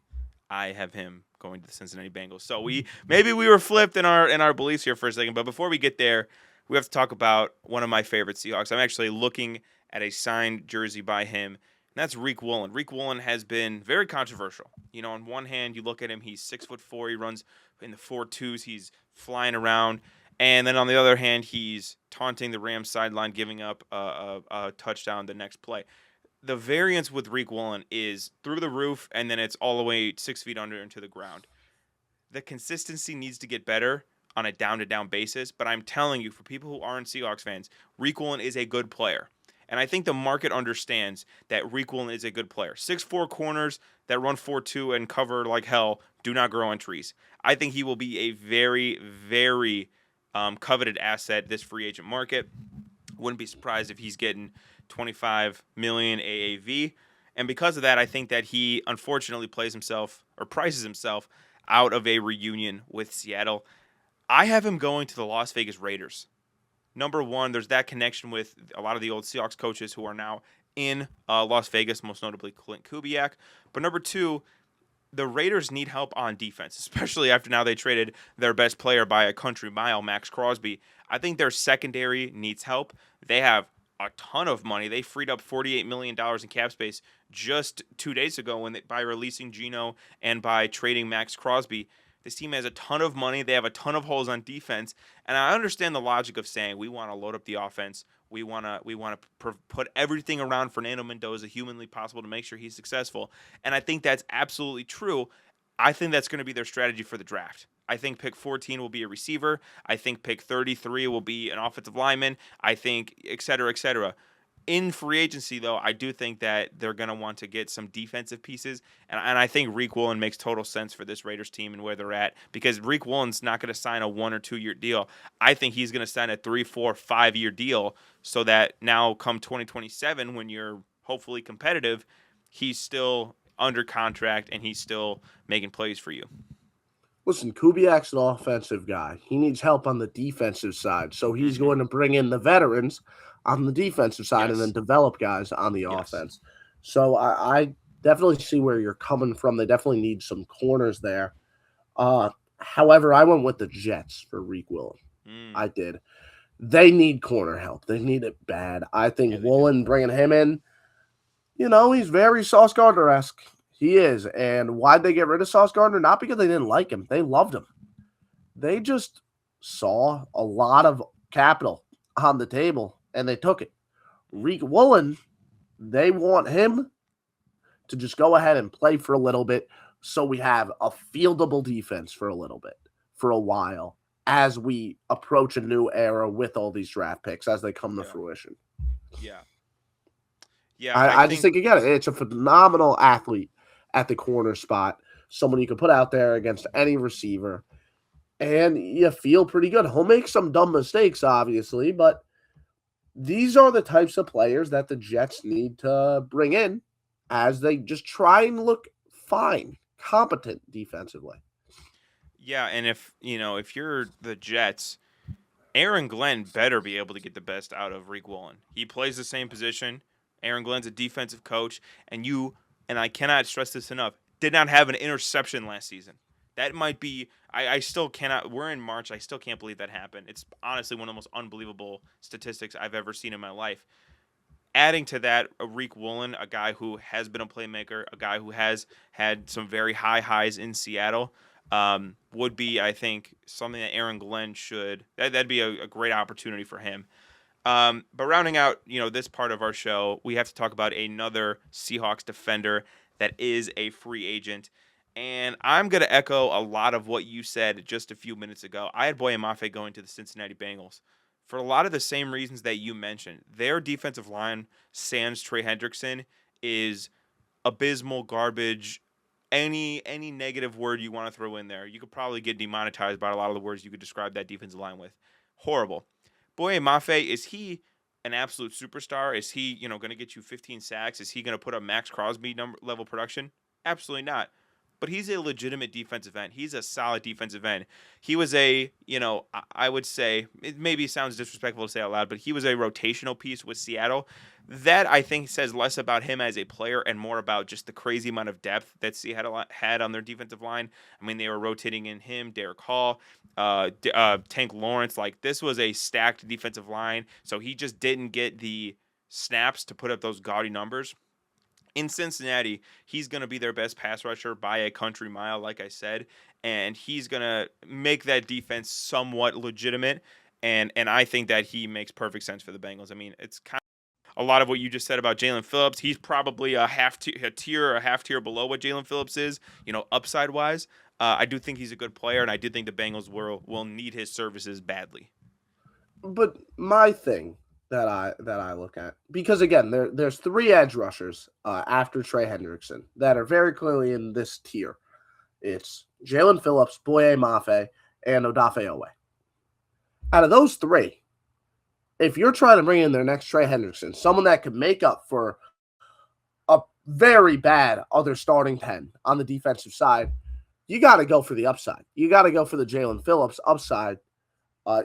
I have him going to the Cincinnati Bengals. So maybe we were flipped in our beliefs here for a second, but before we get there, we have to talk about one of my favorite Seahawks. I'm actually looking at a signed jersey by him. And that's Reek Woolen. Reek Woolen has been very controversial. You know, on one hand, you look at him, he's 6'4", he runs in the 4.2s, he's flying around. And then on the other hand, he's taunting the Rams sideline, giving up a touchdown the next play. The variance with Reek Woolen is through the roof, and then it's all the way 6 feet under into the ground. The consistency needs to get better on a down-to-down basis, but I'm telling you, for people who aren't Seahawks fans, Reek Woolen is a good player. And I think the market understands that Reek Woolen is a good player. 6'4" corners that run 4.2 and cover like hell do not grow on trees. I think he will be a very, very coveted asset this free agent market. Wouldn't be surprised if he's getting $25 million AAV. And because of that, I think that he unfortunately prices himself out of a reunion with Seattle. I have him going to the Las Vegas Raiders. Number one, there's that connection with a lot of the old Seahawks coaches who are now in Las Vegas, most notably Clint Kubiak. But number two, the Raiders need help on defense, especially after now they traded their best player by a country mile, Max Crosby. I think their secondary needs help. They have a ton of money. They freed up $48 million in cap space just 2 days ago by releasing Geno and by trading Max Crosby. This team has a ton of money. They have a ton of holes on defense, and I understand the logic of saying we want to load up the offense. We want to put everything around Fernando Mendoza humanly possible to make sure he's successful, and I think that's absolutely true. I think that's going to be their strategy for the draft. I think pick 14 will be a receiver. I think pick 33 will be an offensive lineman. I think et cetera, et cetera. In free agency, though, I do think that they're going to want to get some defensive pieces. And I think Reek Woolen makes total sense for this Raiders team and where they're at, because Reek Woolen's not going to sign a 1 or 2 year deal. I think he's going to sign a 3, 4, 5 year deal so that now come 2027, when you're hopefully competitive, he's still under contract and he's still making plays for you. Listen, Kubiak's an offensive guy. He needs help on the defensive side. So he's going to bring in the veterans on the defensive side and then develop guys on the offense. So I definitely see where you're coming from. They definitely need some corners there. However, I went with the Jets for Reek Woolen. I did. They need corner help. They need it bad. I think Woolen, bringing him in, he's very Sauce Gardner-esque. He is. And why'd they get rid of Sauce Gardner? Not because they didn't like him. They loved him. They just saw a lot of capital on the table, and they took it. Reek Woolen, they want him to just go ahead and play for a little bit so we have a fieldable defense for a little bit, for a while, as we approach a new era with all these draft picks as they come to fruition. Yeah, I just think, again, it's a phenomenal athlete at the corner spot, someone you can put out there against any receiver, and you feel pretty good. He'll make some dumb mistakes, obviously, but these are the types of players that the Jets need to bring in as they just try and look fine, competent defensively. Yeah, and if you're the Jets, Aaron Glenn better be able to get the best out of Reek Woolen. He plays the same position. Aaron Glenn's a defensive coach, and I cannot stress this enough, did not have an interception last season. That might be, I still cannot, we're in March, I still can't believe that happened. It's honestly one of the most unbelievable statistics I've ever seen in my life. Adding to that, Reek Woolen, a guy who has been a playmaker, a guy who has had some very high highs in Seattle, would be, I think, something that Aaron Glenn that'd be a great opportunity for him. But rounding out, this part of our show, we have to talk about another Seahawks defender that is a free agent. And I'm going to echo a lot of what you said just a few minutes ago. I had Boye Mafe going to the Cincinnati Bengals for a lot of the same reasons that you mentioned. Their defensive line, sans Trey Hendrickson, is abysmal, garbage. Any negative word you want to throw in there, you could probably get demonetized by a lot of the words you could describe that defensive line with. Horrible. Boye Mafe, is he an absolute superstar? Is he, going to get you 15 sacks? Is he going to put up Max Crosby level production? Absolutely not. But he's a legitimate defensive end. He's a solid defensive end. He was I would say, it maybe sounds disrespectful to say out loud, but he was a rotational piece with Seattle. That, I think, says less about him as a player and more about just the crazy amount of depth that Seattle had on their defensive line. I mean, they were rotating in him, Derek Hall, Tank Lawrence. Like, this was a stacked defensive line, so he just didn't get the snaps to put up those gaudy numbers. In Cincinnati, he's going to be their best pass rusher by a country mile, like I said, and he's going to make that defense somewhat legitimate, and I think that he makes perfect sense for the Bengals. I mean, it's kind of a lot of what you just said about Jalen Phillips. He's probably a half tier below what Jalen Phillips is, upside-wise. I do think he's a good player, and I do think the Bengals will need his services badly. But my thing that I look at, because again, there's 3 edge rushers after Trey Hendrickson that are very clearly in this tier. It's Jalen Phillips, Boye Mafe, and Odafe Owe. Out of those 3, if you're trying to bring in their next Trey Hendrickson, someone that could make up for a very bad other starting 10 on the defensive side, you got to go for the upside. You got to go for the Jalen Phillips upside.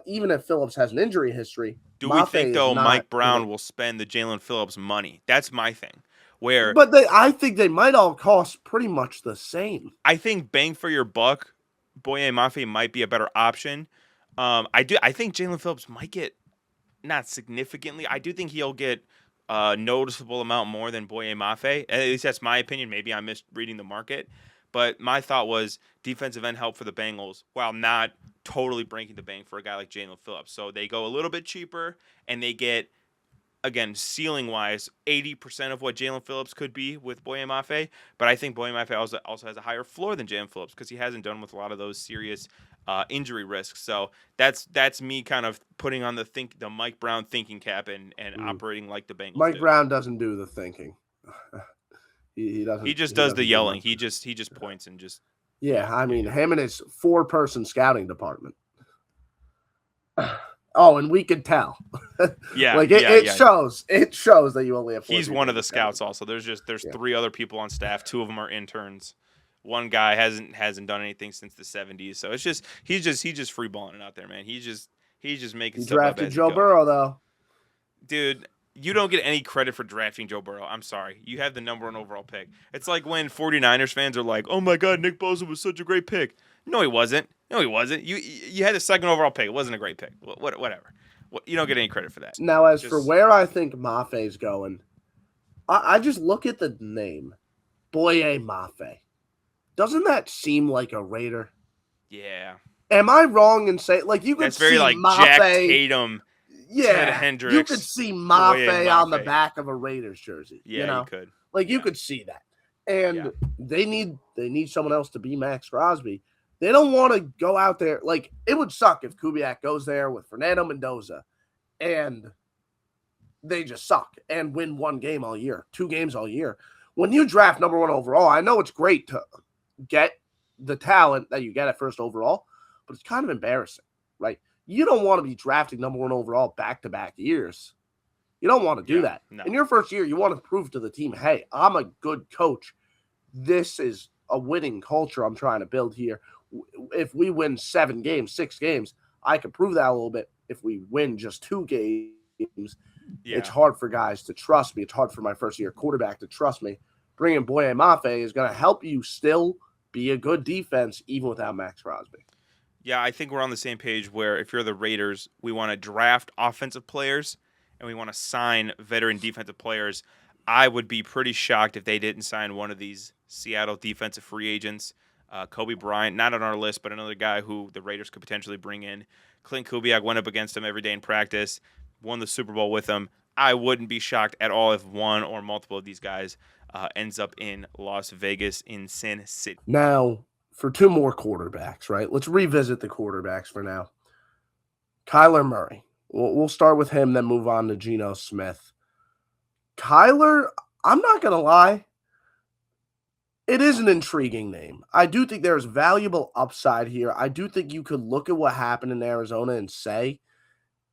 Even if Phillips has an injury history, Do we think Mafe is though not Mike in Brown it. will spend the Jalen Phillips money? That's my thing. Where But I think they might all cost pretty much the same. I think bang for your buck, Boye Mafe might be a better option. I think Jalen Phillips might get not significantly. I do think he'll get a noticeable amount more than Boye Mafe. At least that's my opinion. Maybe I'm misreading the market. But my thought was defensive end help for the Bengals while not totally breaking the bank for a guy like Jalen Phillips. So they go a little bit cheaper and they get, again, ceiling wise, 80% of what Jalen Phillips could be with Boye Mafe. But I think Boye Mafe also has a higher floor than Jalen Phillips because he hasn't done with a lot of those serious injury risks. So that's me kind of putting on the Mike Brown thinking cap and Mm. operating like the Bengals Mike do. Brown doesn't do the thinking. he He doesn't. just He does the doesn't do yelling. much. He just points and just Yeah, I mean, yeah. him and his 4-person scouting department. Oh, and we could tell. Yeah, Like yeah, it yeah. shows. It shows that you only have 4 He's people one in of the scouting scouts also. department. There's Yeah. 3 other people on staff. 2 of them are interns. One guy hasn't done anything since the 70s. So it's just he's just free balling it out there, man. He's just making He stuff up drafted as he Joe goes. Burrow, though. Dude, you don't get any credit for drafting Joe Burrow. I'm sorry. You have the number 1 overall pick. It's like when 49ers fans are like, "Oh my god, Nick Bosa was such a great pick." No, he wasn't. No, he wasn't. You had the 2nd overall pick. It wasn't a great pick. Whatever. You don't get any credit for that. Now, as for Just where I think Mafe's going, I just look at the name, Boye Mafe. Doesn't that seem like a Raider? yeah. Am I wrong in saying, like, you could That's very see like Jack Mafe? Tatum, Ted Yeah, you could Hendricks, see Boye Mafe on the Mafe. back of a Raiders jersey. Yeah, you could. Like you Yeah, could see that, yeah, and they need someone else to be Max Crosby. They don't want to go out there like it would suck if Kubiak goes there with Fernando Mendoza, and they just suck and win 1 game all year, 2 games all year. When you draft number 1 overall, I know it's great to get the talent that you get at first overall, but it's kind of embarrassing, right? You don't want to be drafting number 1 overall back-to-back years. You don't want to do that. no. In your first year, you want to prove to the team, hey, I'm a good coach. This is a winning culture I'm trying to build here. If we win 7 games, 6 games, I can prove that a little bit. If we win just 2 games, it's hard for guys to trust me. It's hard for my first-year quarterback to trust me. Bringing Boye Mafe is going to help you still be a good defense even without Max Crosby. Yeah, I think we're on the same page where if you're the Raiders, we want to draft offensive players and we want to sign veteran defensive players. I would be pretty shocked if they didn't sign one of these Seattle defensive free agents. Kobe Bryant, not on our list, but another guy who the Raiders could potentially bring in. Clint Kubiak went up against him every day in practice, won the Super Bowl with him. I wouldn't be shocked at all if one or multiple of these guys ends up in Las Vegas in Sin City. Now, for 2 more quarterbacks, right? Let's revisit the quarterbacks for now. Kyler Murray. We'll start with him, then move on to Geno Smith. Kyler, I'm not going to lie, it is an intriguing name. I do think there's valuable upside here. I do think you could look at what happened in Arizona and say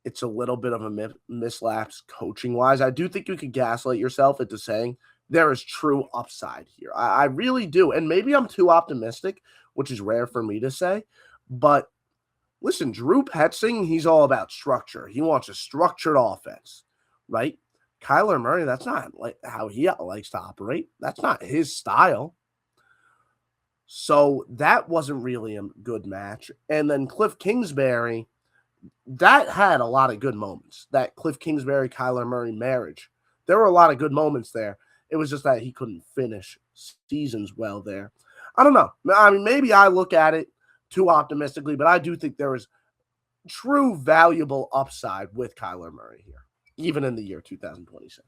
it's a little bit of a mislapse coaching-wise. I do think you could gaslight yourself into saying there is true upside here. I really do. And maybe I'm too optimistic, which is rare for me to say. But listen, Drew Petzing, he's all about structure. He wants a structured offense, right? Kyler Murray, that's not like how he likes to operate. That's not his style. So that wasn't really a good match. And then Cliff Kingsbury, that had a lot of good moments. That Cliff Kingsbury, Kyler Murray marriage. There were a lot of good moments there. It was just that he couldn't finish seasons well there. I don't know. I mean, maybe I look at it too optimistically, but I do think there is true valuable upside with Kyler Murray here, even in the year 2026.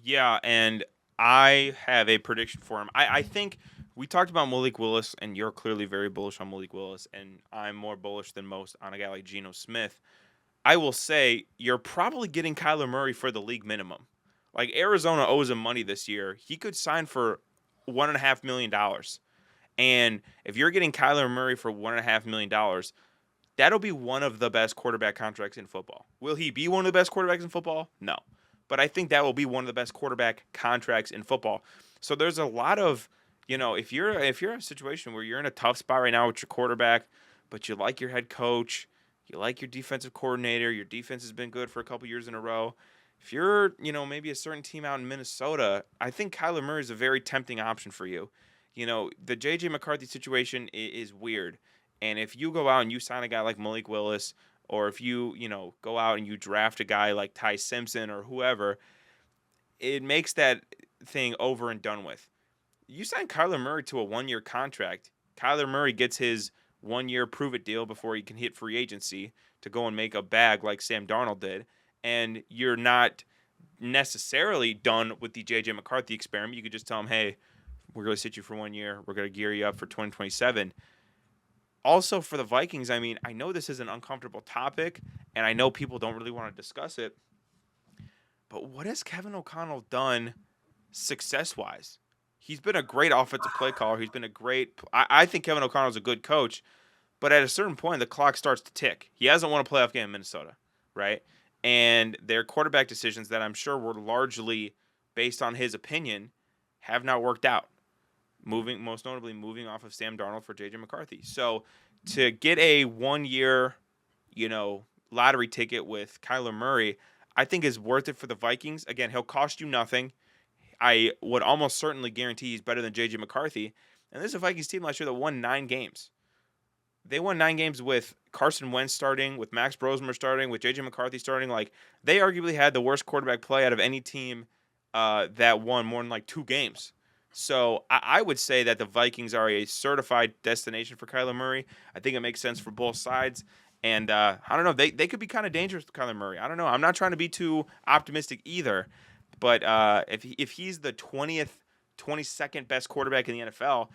Yeah, and I have a prediction for him. I think we talked about Malik Willis, and you're clearly very bullish on Malik Willis, and I'm more bullish than most on a guy like Geno Smith. I will say you're probably getting Kyler Murray for the league minimum. Like Arizona owes him money this year. He could sign for $1.5 million. And if you're getting Kyler Murray for $1.5 million, that'll be one of the best quarterback contracts in football. Will he be one of the best quarterbacks in football? No. But I think that will be one of the best quarterback contracts in football. So there's a lot of, if you're in a situation where you're in a tough spot right now with your quarterback, but you like your head coach, You like your defensive coordinator. Your defense has been good for a couple years in a row. If you're, maybe a certain team out in Minnesota, I think Kyler Murray is a very tempting option for you. The J.J. McCarthy situation is weird. And if you go out and you sign a guy like Malik Willis, or if you, go out and you draft a guy like Ty Simpson or whoever, it makes that thing over and done with. You sign Kyler Murray to a 1-year contract. Kyler Murray gets his 1-year prove-it deal before he can hit free agency to go and make a bag like Sam Darnold did. And you're not necessarily done with the J.J. McCarthy experiment. You could just tell him, hey, we're going to sit you for 1 year. We're going to gear you up for 2027. Also, for the Vikings, I mean, I know this is an uncomfortable topic, and I know people don't really want to discuss it, but what has Kevin O'Connell done success-wise? He's been a great offensive play caller. He's been a great – I think Kevin O'Connell's a good coach, but at a certain point, the clock starts to tick. He hasn't won a playoff game in Minnesota, right? And their quarterback decisions that I'm sure were largely based on his opinion have not worked out. Most notably moving off of Sam Darnold for J.J. McCarthy. So to get a 1-year, lottery ticket with Kyler Murray, I think is worth it for the Vikings. Again, he'll cost you nothing. I would almost certainly guarantee he's better than J.J. McCarthy. And this is a Vikings team last year that won 9 games. They won 9 games with Carson Wentz starting, with Max Brosmer starting, with J.J. McCarthy starting. Like, they arguably had the worst quarterback play out of any team that won more than 2 games. So I would say that the Vikings are a certified destination for Kyler Murray. I think it makes sense for both sides. And I don't know, they could be kind of dangerous with Kyler Murray. I don't know. I'm not trying to be too optimistic either. But if he's the 22nd best quarterback in the NFL,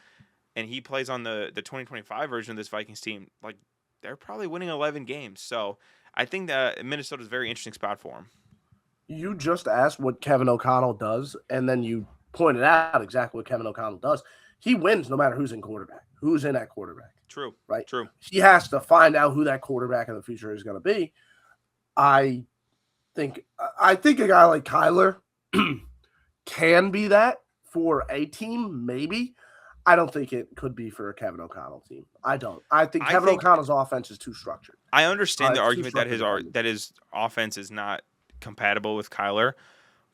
and he plays on the 2025 version of this Vikings team, they're probably winning 11 games. So I think that Minnesota's a very interesting spot for him. You just asked what Kevin O'Connell does, and then you pointed out exactly what Kevin O'Connell does. He wins no matter who's in that quarterback. True. Right? True. He has to find out who that quarterback in the future is going to be. I think a guy like Kyler can be that for a team, maybe. I don't think it could be for a Kevin O'Connell team. I don't. I think Kevin O'Connell's offense is too structured. I understand the argument that his offense is not compatible with Kyler,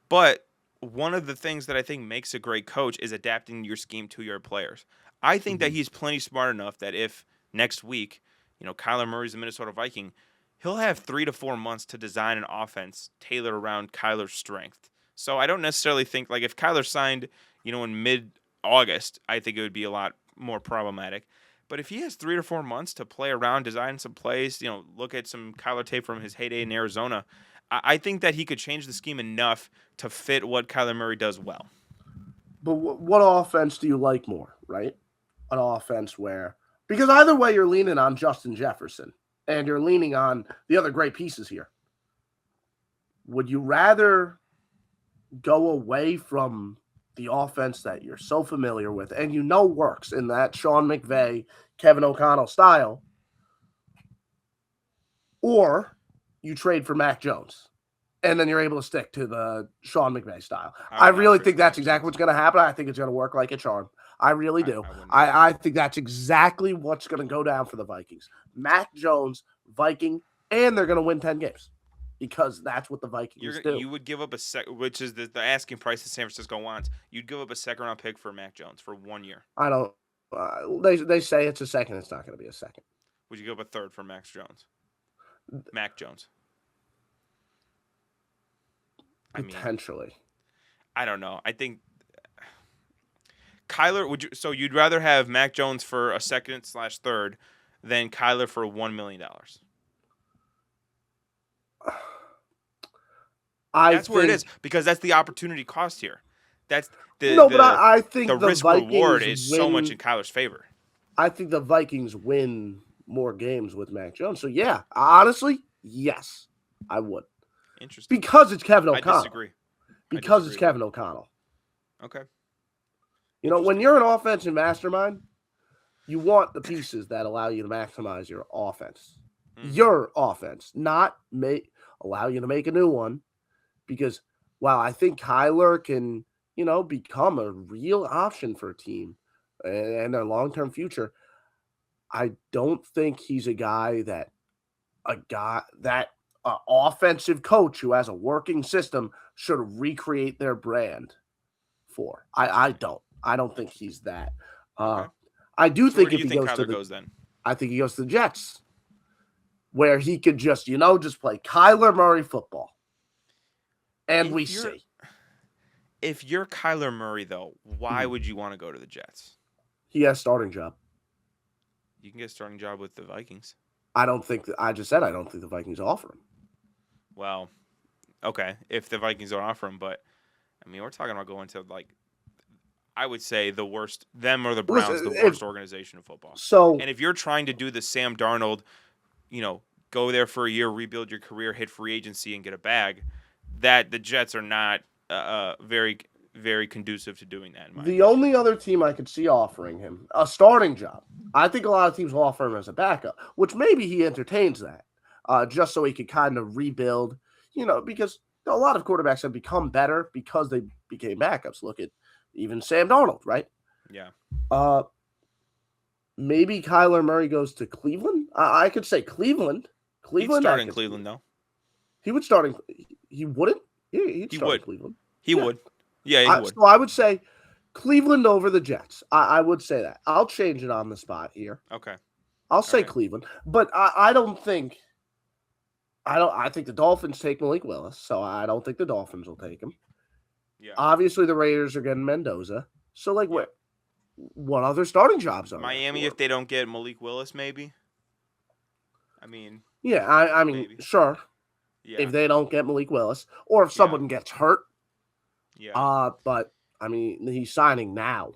but one of the things that I think makes a great coach is adapting your scheme to your players. I think that he's plenty smart enough that if next week, Kyler Murray's a Minnesota Viking, he'll have 3 to 4 months to design an offense tailored around Kyler's strength. So I don't necessarily think, if Kyler signed, in mid-August, I think it would be a lot more problematic. But if he has 3 or 4 months to play around, design some plays, look at some Kyler tape from his heyday in Arizona, I think that he could change the scheme enough to fit what Kyler Murray does well. But what offense do you like more, right? An offense where – because either way you're leaning on Justin Jefferson and you're leaning on the other great pieces here. Would you rather go away from the offense that you're so familiar with and works in that Sean McVay, Kevin O'Connell style, or you trade for Mac Jones and then you're able to stick to the Sean McVay style? I really think that's exactly what's going to happen. I think it's going to work like a charm. I really do. I think that's exactly what's going to go down for the Vikings. Mac Jones, Viking, and they're going to win 10 games. Because that's what the Vikings do. You would give up which is the asking price that San Francisco wants. You'd give up a second-round pick for Mac Jones for 1 year. I don't. They say it's a second. It's not going to be a second. Would you give up a third for Mac Jones? Potentially. I don't know. I think Kyler So you'd rather have Mac Jones for a second/third than Kyler for $1 million. That's where it is, because that's the opportunity cost here. That's but I think the risk reward is so much in Kyler's favor. I think the Vikings win more games with Mac Jones. So yeah, honestly, yes, I would. Interesting. Because it's Kevin O'Connell. I disagree. Because it's Kevin O'Connell. Okay. When you're an offensive mastermind, you want the pieces that allow you to maximize your offense. Mm-hmm. Your offense, not allow you to make a new one. Because while I think Kyler can, become a real option for a team and their long-term future, I don't think he's a guy that a guy that offensive coach who has a working system should recreate their brand for. I don't. I don't think he's that. Okay. I do So where think do if you he think goes to Kyler the, goes then? I think he goes to the Jets, where he could just play Kyler Murray football, and we see. If you're Kyler Murray, though, why Mhm. would you want to go to the Jets? He has a starting job. You can get a starting job with the Vikings. I don't think I just said I don't think the Vikings offer him. Well, okay, if the Vikings don't offer him, but I mean, we're talking about going to I would say the worst, them or the Browns, Listen, the worst organization of football. So And if you're trying to do the Sam Darnold, go there for a year, rebuild your career, hit free agency, and get a bag, that the Jets are not very, very conducive to doing that. In my the opinion. only other team I could see offering him a starting job, I think a lot of teams will offer him as a backup, which maybe he entertains that, just so he could kind of rebuild, because a lot of quarterbacks have become better because they became backups. Look at even Sam Darnold, right? Yeah. Maybe Kyler Murray goes to Cleveland. I could say Cleveland. He'd start in Cleveland, though. He would start in. He wouldn't. He'd He start would. in Cleveland. He would. Yeah, he would. So I would say Cleveland over the Jets. I would say that. I'll change it on the spot here. Okay. I'll say right. Cleveland, but I don't think. I think the Dolphins take Malik Willis, so I don't think the Dolphins will take him. Yeah. Obviously, the Raiders are getting Mendoza. So, what other starting jobs are Miami, if they don't get Malik Willis, maybe. I mean. Yeah, I mean, maybe. Sure. Yeah. If they don't get Malik Willis, or if someone gets hurt. Yeah. But I mean, he's signing now.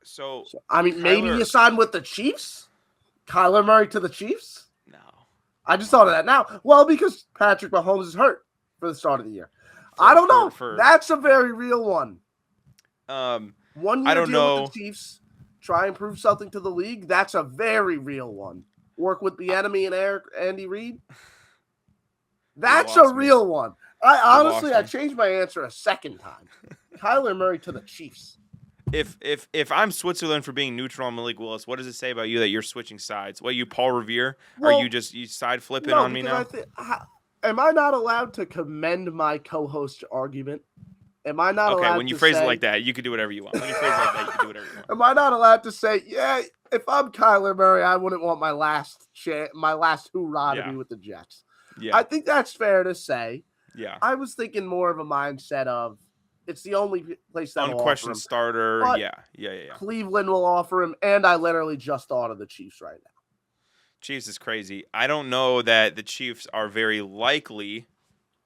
So I mean, maybe you sign with the Chiefs. Kyler Murray to the Chiefs. No. I just thought of that now. Well, because Patrick Mahomes is hurt for the start of the year. I don't know. That's a very real one. 1 year I don't deal know. with the Chiefs. Try and prove something to the league. That's a very real one. Work with the enemy and Andy Reid. That's a real one. I changed my answer a second time. Kyler Murray to the Chiefs. If I'm Switzerland for being neutral on Malik Willis, what does it say about you that you're switching sides? What, you Paul Revere? Well, are you side flipping on me now? Am I not allowed to commend my co-host argument? Am I not allowed to say... Okay, when you phrase it like that, you can do whatever you want. When you phrase it like that, you can do whatever you want. Am I not allowed to say, yeah, if I'm Kyler Murray, I wouldn't want my last hoorah to be with the Jets? Yeah. I think that's fair to say. Yeah. I was thinking more of a mindset of it's the only place that unquestioned starter. Yeah. Cleveland will offer him, and I literally just thought of the Chiefs right now. Chiefs is crazy. I don't know that the Chiefs are very likely.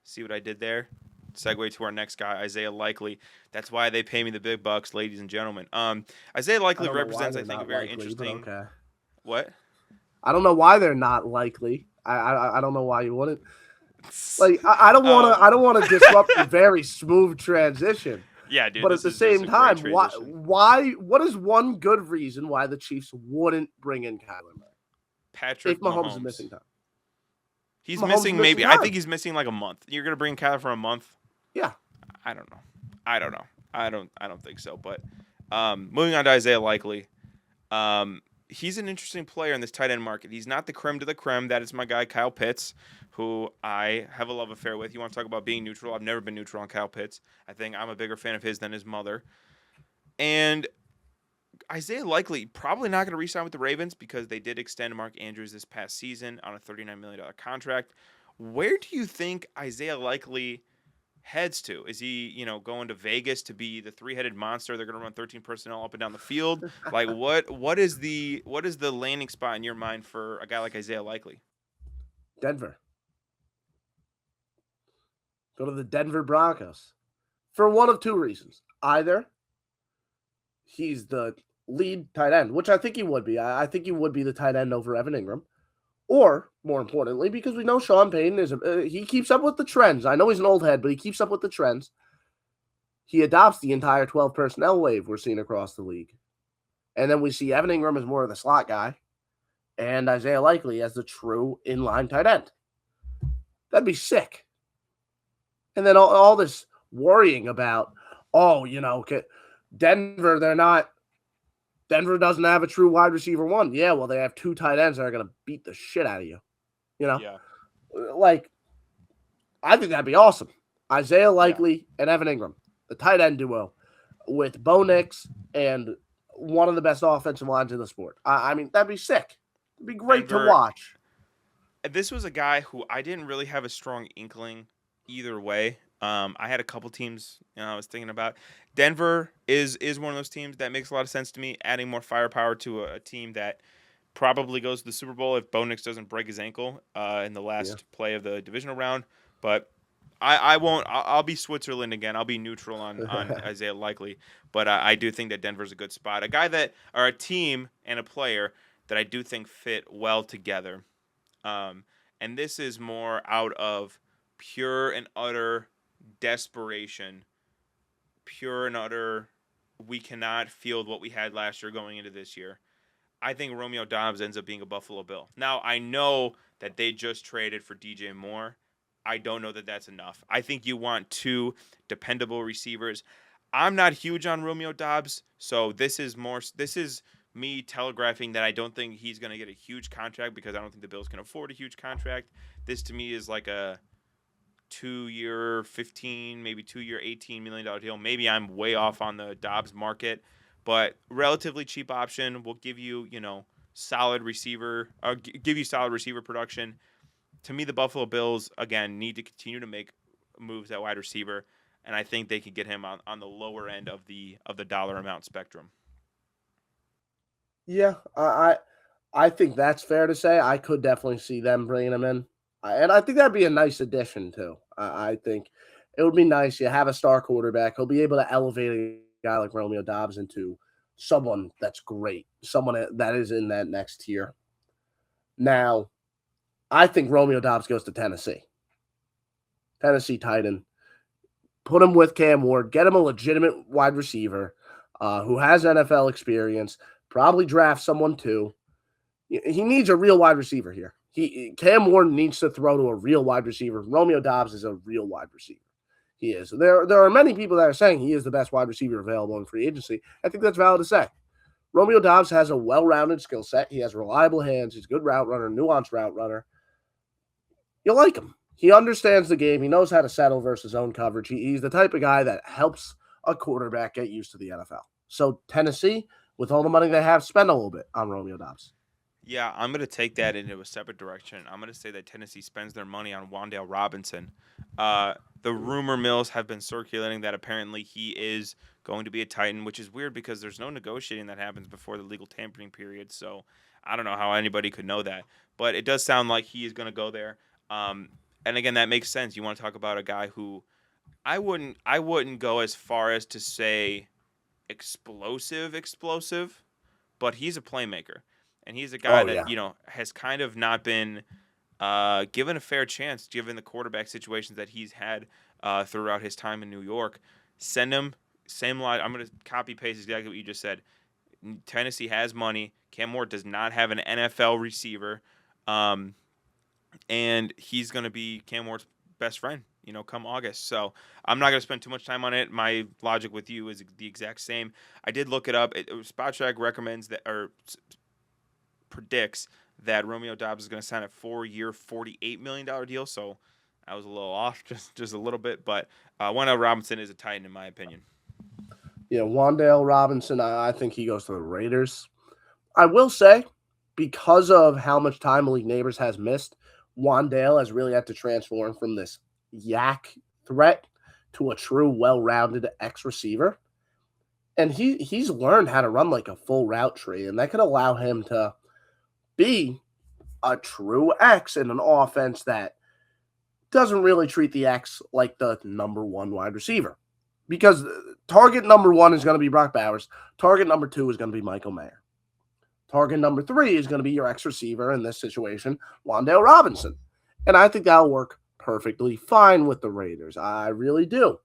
See what I did there? Segue to our next guy, Isaiah Likely. That's why they pay me the big bucks, ladies and gentlemen. Isaiah Likely represents, I think, a very interesting. Okay. What? I don't know why they're not likely. I don't know why you wouldn't. I don't want to disrupt the very smooth transition. Yeah, dude. But at the same time, why? What is one good reason why the Chiefs wouldn't bring in Kyler Murray? Patrick Mahomes is missing time. He's missing maybe. I think he's missing like a month. You're gonna bring Kyler for a month? Yeah. I don't know. I don't think so. But moving on to Isaiah Likely. He's an interesting player in this tight end market. He's not the creme de la creme. That is my guy, Kyle Pitts, who I have a love affair with. You want to talk about being neutral? I've never been neutral on Kyle Pitts. I think I'm a bigger fan of his than his mother. And Isaiah Likely probably not going to re-sign with the Ravens because they did extend Mark Andrews this past season on a $39 million contract. Where do you think Isaiah Likely heads to? Is he, going to Vegas to be the three-headed monster? They're going to run 13 personnel up and down the field. Like, what is the landing spot in your mind for a guy like Isaiah Likely? Denver. Go to the Denver Broncos for one of two reasons. Either he's the lead tight end, which I think he would be. I think he would be the tight end over Evan Ingram. Or, more importantly, because we know Sean Payton he keeps up with the trends. I know he's an old head, but he keeps up with the trends. He adopts the entire 12 personnel wave we're seeing across the league. And then we see Evan Ingram as more of the slot guy and Isaiah Likely as the true inline tight end. That'd be sick. And then all this worrying about, Denver doesn't have a true wide receiver one. Yeah, well, they have two tight ends that are going to beat the shit out of you. Yeah. Like, I think that'd be awesome. Isaiah Yeah. Likely and Evan Ingram, the tight end duo, with Bo Nix and one of the best offensive lines in the sport. I mean, that'd be sick. It'd be great to Denver, watch. this was a guy who I didn't really have a strong inkling either way. I had a couple teams, I was thinking about. Denver is one of those teams that makes a lot of sense to me. Adding more firepower to a team that probably goes to the Super Bowl if Bo Nix doesn't break his ankle in the Yeah. last play of the divisional round. But I won't. I'll be Switzerland again. I'll be neutral on Isaiah Likely, but I do think that Denver's a good spot. A guy that or a team and a player that I do think fit well together. Um, and this is more out of pure and utter desperation, pure and utter. We cannot field what we had last year going into this year. I think Romeo Dobbs ends up being a Buffalo Bill. Now, I know that they just traded for DJ Moore. I don't know that that's enough. I think you want two dependable receivers. I'm not huge on Romeo Dobbs, so this is me telegraphing that I don't think he's going to get a huge contract because I don't think the Bills can afford a huge contract. This to me is like a 2-year 15, maybe 2-year $18 million deal. Maybe I'm way off on the Dobbs market, but relatively cheap option will give you, solid receiver, give you solid receiver production. To me, the Buffalo Bills again need to continue to make moves at wide receiver, and I think they could get him on the lower end of the dollar amount spectrum. Yeah, I think that's fair to say. I could definitely see them bringing him in, and I think that'd be a nice addition too. I think it would be nice. You have a star quarterback. He'll be able to elevate a guy like Romeo Dobbs into someone that's great, someone that is in that next tier. Now, I think Romeo Dobbs goes to Tennessee. Tennessee Titan. Put him with Cam Ward. Get him a legitimate wide receiver who has NFL experience. Probably draft someone too. He needs a real wide receiver here. Cam Ward needs to throw to a real wide receiver. Romeo Dobbs is a real wide receiver. He is. There are many people that are saying he is the best wide receiver available in free agency. I think that's valid to say. Romeo Dobbs has a well-rounded skill set. He has reliable hands. He's a good route runner, nuanced route runner. You like him. He understands the game. He knows how to settle versus zone coverage. He's the type of guy that helps a quarterback get used to the NFL. So Tennessee, with all the money they have, spend a little bit on Romeo Dobbs. Yeah, I'm going to take that into a separate direction. I'm going to say that Tennessee spends their money on Wan'Dale Robinson. The rumor mills have been circulating that apparently he is going to be a Titan, which is weird because there's no negotiating that happens before the legal tampering period. So I don't know how anybody could know that. But it does sound like he is going to go there. And again, that makes sense. You want to talk about a guy who I wouldn't go as far as to say explosive, but he's a playmaker, and he's a guy Oh, that yeah. has kind of not been given a fair chance, given the quarterback situations that he's had throughout his time in New York. Send him same line. I'm going to copy paste exactly what you just said. Tennessee has money. Cam Moore does not have an NFL receiver, and he's going to be Cam Moore's best friend, come August. So I'm not going to spend too much time on it. My logic with you is the exact same. I did look it up. Spot Track recommends that or predicts that Romeo Dobbs is going to sign a 4-year, $48 million deal. So I was a little off, just a little bit. But Wan'Dale Robinson is a Titan in my opinion. Yeah, Wan'Dale Robinson, I think he goes to the Raiders. I will say, because of how much time Malik Neighbors has missed, Wan'Dale has really had to transform from this yak threat to a true, well-rounded X receiver. And he's learned how to run like a full route tree, and that could allow him to be a true X in an offense that doesn't really treat the X like the number one wide receiver. Because target number one is going to be Brock Bowers. Target number two is going to be Michael Mayer. Target number three is going to be your X receiver in this situation, Wan'Dale Robinson. And I think that'll work perfectly fine with the Raiders. I really do.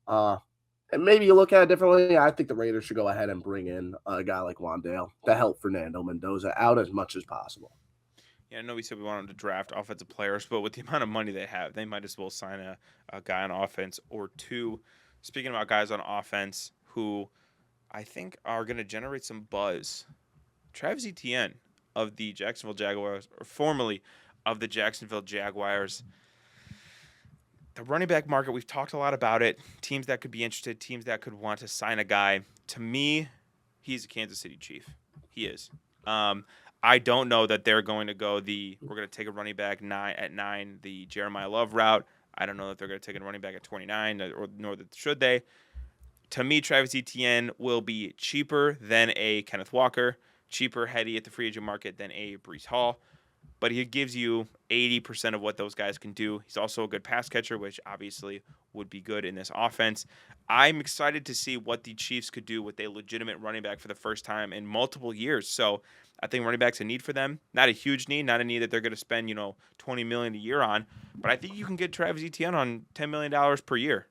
And maybe you look at it differently. I think the Raiders should go ahead and bring in a guy like Wan'Dale to help Fernando Mendoza out as much as possible. Yeah, I know we said we wanted to draft offensive players, but with the amount of money they have, they might as well sign a guy on offense or two. Speaking about guys on offense who I think are going to generate some buzz, Travis Etienne of the Jacksonville Jaguars, or formerly of the Jacksonville Jaguars. The running back market, we've talked a lot about it. Teams that could be interested, teams that could want to sign a guy. To me, he's a Kansas City Chief. He is. I don't know that they're going to go we're going to take a running back at 9, the Jeremiah Love route. I don't know that they're going to take a running back at 29, nor should they. To me, Travis Etienne will be cheaper than a Kenneth Walker, cheaper heady at the free agent market than a Breece Hall. But he gives you 80% of what those guys can do. He's also a good pass catcher, which obviously would be good in this offense. I'm excited to see what the Chiefs could do with a legitimate running back for the first time in multiple years. So I think running back's a need for them. Not a huge need, not a need that they're going to spend, $20 million a year on. But I think you can get Travis Etienne on $10 million per year.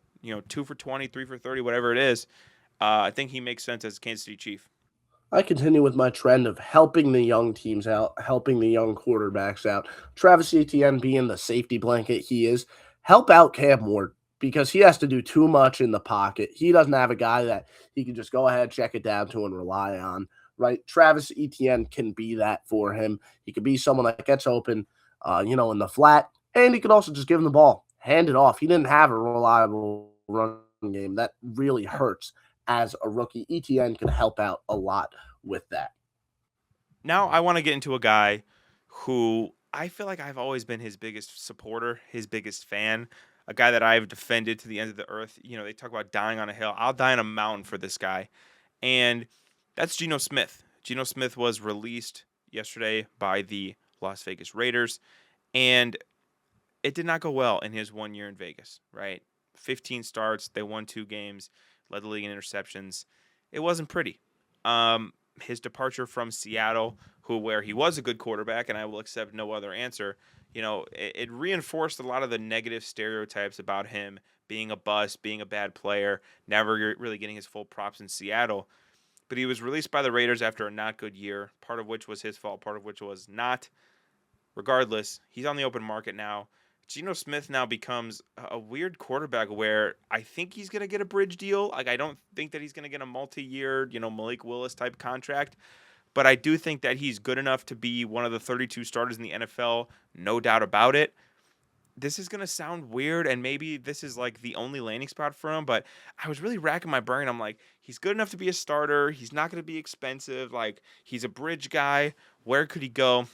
2 for 20, 3 for 30, whatever it is. I think he makes sense as a Kansas City Chief. I continue with my trend of helping the young teams out, helping the young quarterbacks out. Travis Etienne being the safety blanket he is, help out Cam Ward because he has to do too much in the pocket. He doesn't have a guy that he can just go ahead, check it down to, and rely on, right? Travis Etienne can be that for him. He could be someone that gets open, in the flat, and he could also just give him the ball, hand it off. He didn't have a reliable run game. That really hurts. As a rookie, Etienne can help out a lot with that. Now I want to get into a guy who I feel like I've always been his biggest supporter, his biggest fan, a guy that I've defended to the end of the earth. They talk about dying on a hill. I'll die on a mountain for this guy. And that's Geno Smith. Geno Smith was released yesterday by the Las Vegas Raiders, and it did not go well in his 1 year in Vegas, right? 15 starts, they won 2 games. Led the league in interceptions. It wasn't pretty. His departure from Seattle, where he was a good quarterback, and I will accept no other answer, it reinforced a lot of the negative stereotypes about him being a bust, being a bad player, never really getting his full props in Seattle. But he was released by the Raiders after a not good year, part of which was his fault, part of which was not. Regardless, he's on the open market now. Geno Smith now becomes a weird quarterback where I think he's going to get a bridge deal. Like, I don't think that he's going to get a multi-year, Malik Willis type contract. But I do think that he's good enough to be one of the 32 starters in the NFL, no doubt about it. This is going to sound weird, and maybe this is like the only landing spot for him, but I was really racking my brain. I'm like, he's good enough to be a starter. He's not going to be expensive. Like, he's a bridge guy. Where could he go?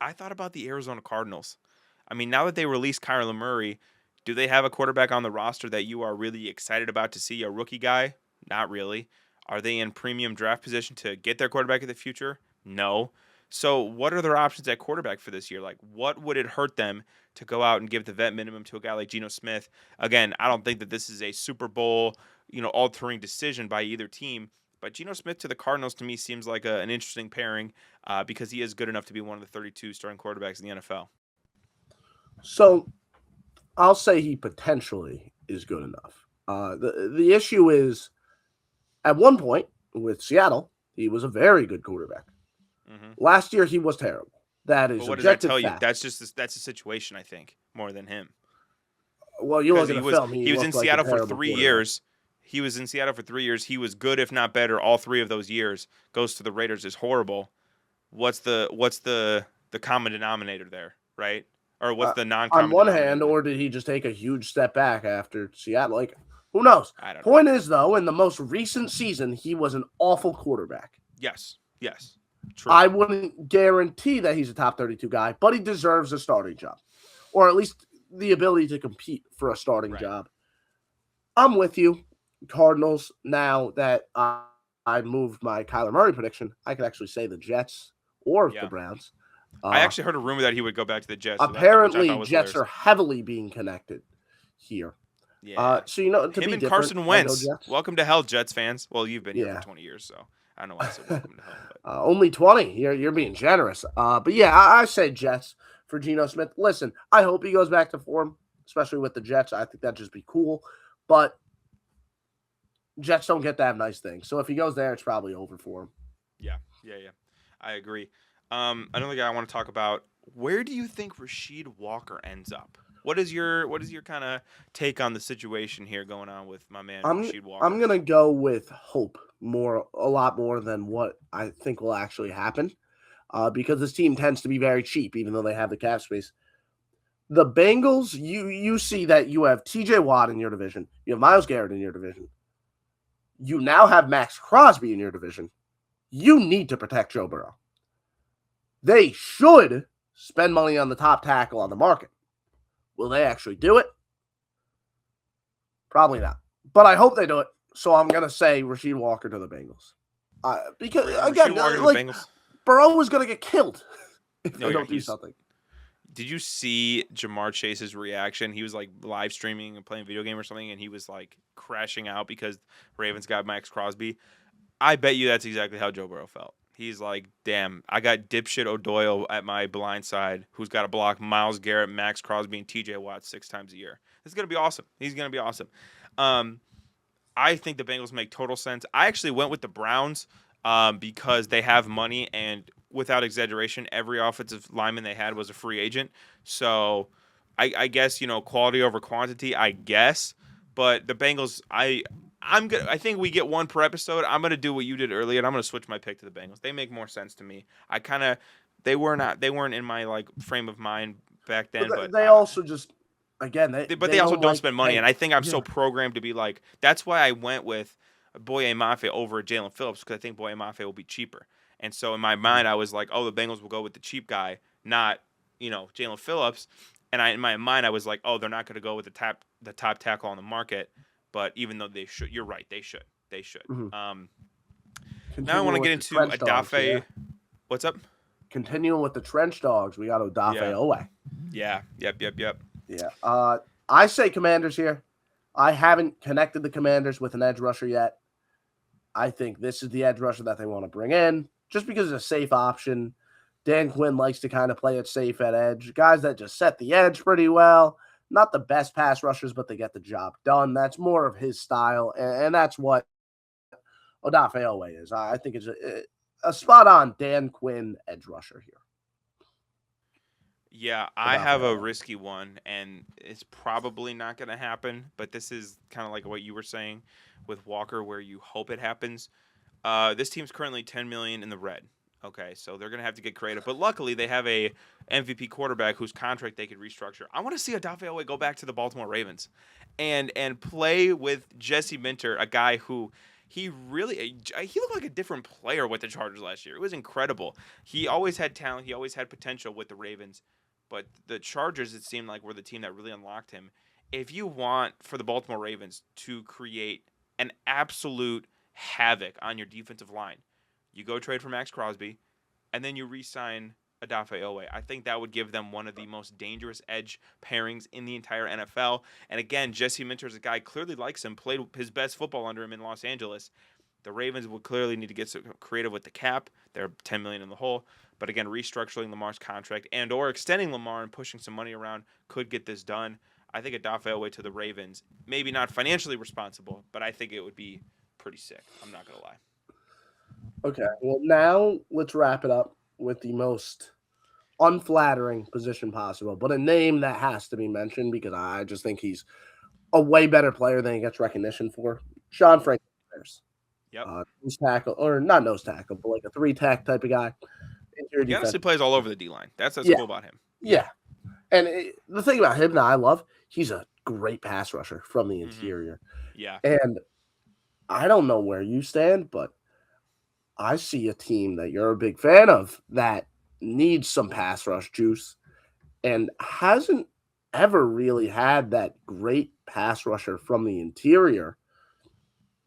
I thought about the Arizona Cardinals. I mean, now that they released Kyler Murray, do they have a quarterback on the roster that you are really excited about to see, a rookie guy? Not really. Are they in premium draft position to get their quarterback in the future? No. So what are their options at quarterback for this year? Like, what would it hurt them to go out and give the vet minimum to a guy like Geno Smith? Again, I don't think that this is a Super Bowl, altering decision by either team. But Geno Smith to the Cardinals, to me, seems like an interesting pairing because he is good enough to be one of the 32 starting quarterbacks in the NFL. So I'll say he potentially is good enough. The issue is, at one point with Seattle, he was a very good quarterback. Mm-hmm. Last year, he was terrible. That is what does that tell fact. You? That's a situation, I think, more than him. Well, you look at the film. He was in Seattle for 3 years. He was in Seattle for 3 years. He was good, if not better, all 3 of those years. Goes to the Raiders is horrible. What's the common denominator there, right? Or what's the non-common? On one hand, or did he just take a huge step back after Seattle? Like, who knows? I don't know. Point is, though, in the most recent season, he was an awful quarterback. Yes. True. I wouldn't guarantee that he's a top 32 guy, but he deserves a starting job, or at least the ability to compete for a starting job. I'm with you, Cardinals. Now that I moved my Kyler Murray prediction, I could actually say the Jets or the Browns. I actually heard a rumor that he would go back to the Jets. Apparently, Jets are heavily being connected here. Yeah. So, to him be and Carson Wentz. Welcome to hell, Jets fans. Well, you've been here for 20 years, so I don't know why I said welcome to hell. But. Only 20. You're being generous. But yeah, I say Jets for Geno Smith. Listen, I hope he goes back to form, especially with the Jets. I think that'd just be cool. But Jets don't get to have nice things. So if he goes there, it's probably over for him. Yeah. I agree. Another guy I want to talk about. Where do you think Rasheed Walker ends up? What is your kind of take on the situation here going on with my man Rasheed Walker? I'm gonna go with hope a lot more than what I think will actually happen. because this team tends to be very cheap, even though they have the cap space. The Bengals, you see that you have T.J. Watt in your division. You have Myles Garrett in your division. You now have Max Crosby in your division. You need to protect Joe Burrow. They should spend money on the top tackle on the market. Will they actually do it? Probably not. But I hope they do it. So I'm going to say Rasheed Walker to the Bengals. Because, again, like, Burrow is going to get killed if they don't do something. Did you see Jamar Chase's reaction? He was like live streaming and playing a video game or something, and he was like crashing out because Ravens got Max Crosby. I bet you that's exactly how Joe Burrow felt. He's like, damn, I got dipshit O'Doyle at my blind side who's got to block Myles Garrett, Max Crosby, and TJ Watt 6 times a year. This is going to be awesome. He's going to be awesome. I think the Bengals make total sense. I actually went with the Browns because they have money, and without exaggeration, every offensive lineman they had was a free agent. So I guess, quality over quantity, I guess. But the Bengals, I think we get one per episode. I'm gonna do what you did earlier, and I'm gonna switch my pick to the Bengals. They make more sense to me. They weren't in my like frame of mind back then. But they also just they also don't spend money, and I think I'm so programmed to be like. That's why I went with Boye Mafe over Jalen Phillips, because I think Boye Mafe will be cheaper. And so in my mind, I was like, oh, the Bengals will go with the cheap guy, not Jalen Phillips. And in my mind, I was like, oh, they're not going to go with the top tackle on the market. But even though they should, you're right, they should. Mm-hmm. Now I want to get into Odafe. Yeah. What's up? Continuing with the trench dogs, we got Odafe Owe. Yeah. Yep. Yeah. I say Commanders here. I haven't connected the Commanders with an edge rusher yet. I think this is the edge rusher that they want to bring in, just because it's a safe option. Dan Quinn likes to kind of play it safe at edge. Guys that just set the edge pretty well. Not the best pass rushers, but they get the job done. That's more of his style, and that's what Odafe Owe is. I think it's a spot-on Dan Quinn edge rusher here. Yeah, I have a risky one, and it's probably not going to happen, but this is kind of like what you were saying with Walker, where you hope it happens. This team's currently $10 million in the red. Okay, so they're going to have to get creative. But luckily, they have a MVP quarterback whose contract they could restructure. I want to see Odafe Owe go back to the Baltimore Ravens and play with Jesse Minter, a guy who he looked like a different player with the Chargers last year. It was incredible. He always had talent. He always had potential with the Ravens. But the Chargers, it seemed like, were the team that really unlocked him. If you want for the Baltimore Ravens to create an absolute havoc on your defensive line, you go trade for Max Crosby, and then you re-sign Odafe Owe. I think that would give them one of the most dangerous edge pairings in the entire NFL. And again, Jesse Minter is a guy clearly likes him, played his best football under him in Los Angeles. The Ravens will clearly need to get some creative with the cap. They're $10 million in the hole. But again, restructuring Lamar's contract and or extending Lamar and pushing some money around could get this done. I think Odafe Owe to the Ravens, maybe not financially responsible, but I think it would be pretty sick. I'm not going to lie. Okay, well, now let's wrap it up with the most unflattering position possible, but a name that has to be mentioned because I just think he's a way better player than he gets recognition for. Sean Franklin. Yep. Nose tackle, or not nose tackle, but like a 3-tech type of guy. He honestly plays all over the D-line. That's cool about him. Yeah. And the thing about him that I love, he's a great pass rusher from the interior. Yeah. And I don't know where you stand, but I see a team that you're a big fan of that needs some pass rush juice and hasn't ever really had that great pass rusher from the interior.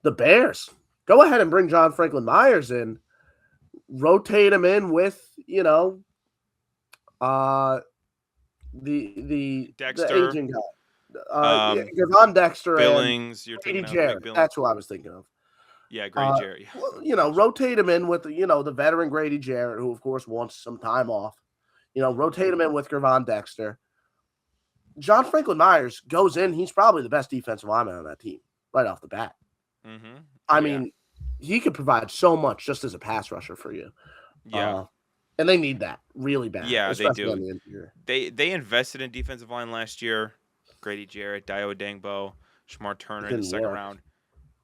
The Bears. Go ahead and bring John Franklin Myers in. Rotate him in with, the Dexter, the aging guy. Gavon Dexter, Billings. And Grady Jarrett. That's who I was thinking of. Yeah, Grady Jarrett. Rotate him in with the veteran Grady Jarrett, who of course wants some time off. Rotate him in with Gavon Dexter. John Franklin Myers goes in. He's probably the best defensive lineman on that team right off the bat. Mm-hmm. I mean, he could provide so much just as a pass rusher for you. Yeah. And they need that really bad. Yeah, they do. They invested in defensive line last year. Grady Jarrett, Dio Dangbo, Shamar Turner in the second round.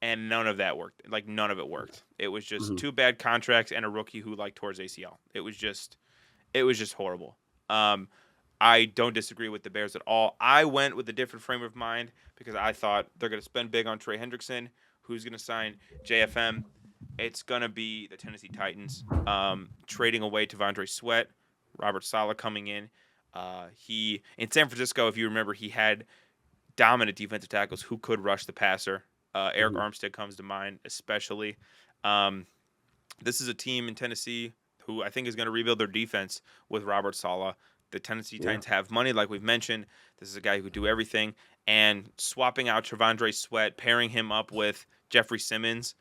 and none of that worked. Like, none of it worked. It was just Mhm. 2 bad contracts and a rookie who, like, tore his ACL. It was just horrible. I don't disagree with the Bears at all. I went with a different frame of mind because I thought they're going to spend big on Trey Hendrickson. Who's going to sign JFM? It's going to be the Tennessee Titans, trading away Tavondre Sweat, Robert Saleh coming in. He in San Francisco, if you remember, he had dominant defensive tackles who could rush the passer. Eric Mhm. Armstead comes to mind, especially. Um, this is a team in Tennessee who I think is going to rebuild their defense with Robert Saleh. The Tennessee Yeah. Titans have money, like we've mentioned. This is a guy who could do everything. And swapping out Travondre Sweat, pairing him up with Jeffrey Simmons.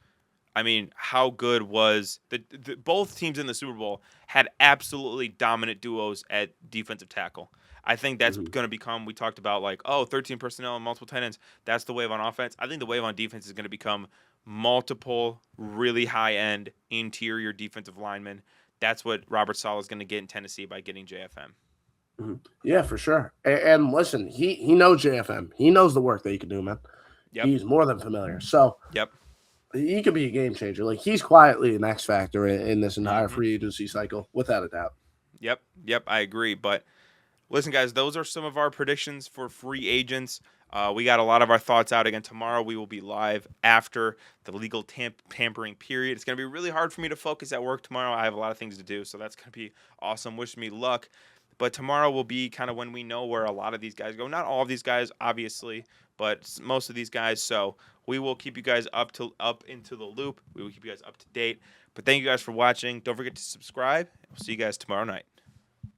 I mean, how good was the both teams in the Super Bowl had absolutely dominant duos at defensive tackle. I think that's Mhm. going to become, we talked about, like, 13 personnel and multiple tight ends. That's the wave on offense. I think the wave on defense is going to become multiple, really high end interior defensive linemen. That's what Robert Saleh is going to get in Tennessee by getting JFM. Mhm. Yeah, for sure. And listen, he knows JFM. He knows the work that he can do, man. Yep. He's more than familiar. So Yep. he could be a game changer. Like he's quietly an X factor in this entire Hmm. free agency cycle, without a doubt. Yep. Yep. I agree. But listen, guys, those are some of our predictions for free agents. We got a lot of our thoughts out again tomorrow. We will be live after the legal tampering period. It's going to be really hard for me to focus at work tomorrow. I have a lot of things to do, so that's going to be awesome. Wish me luck. But tomorrow will be kind of when we know where a lot of these guys go. Not all of these guys, obviously, but most of these guys. So we will keep you guys up into the loop. We will keep you guys up to date. But thank you guys for watching. Don't forget to subscribe. We'll see you guys tomorrow night.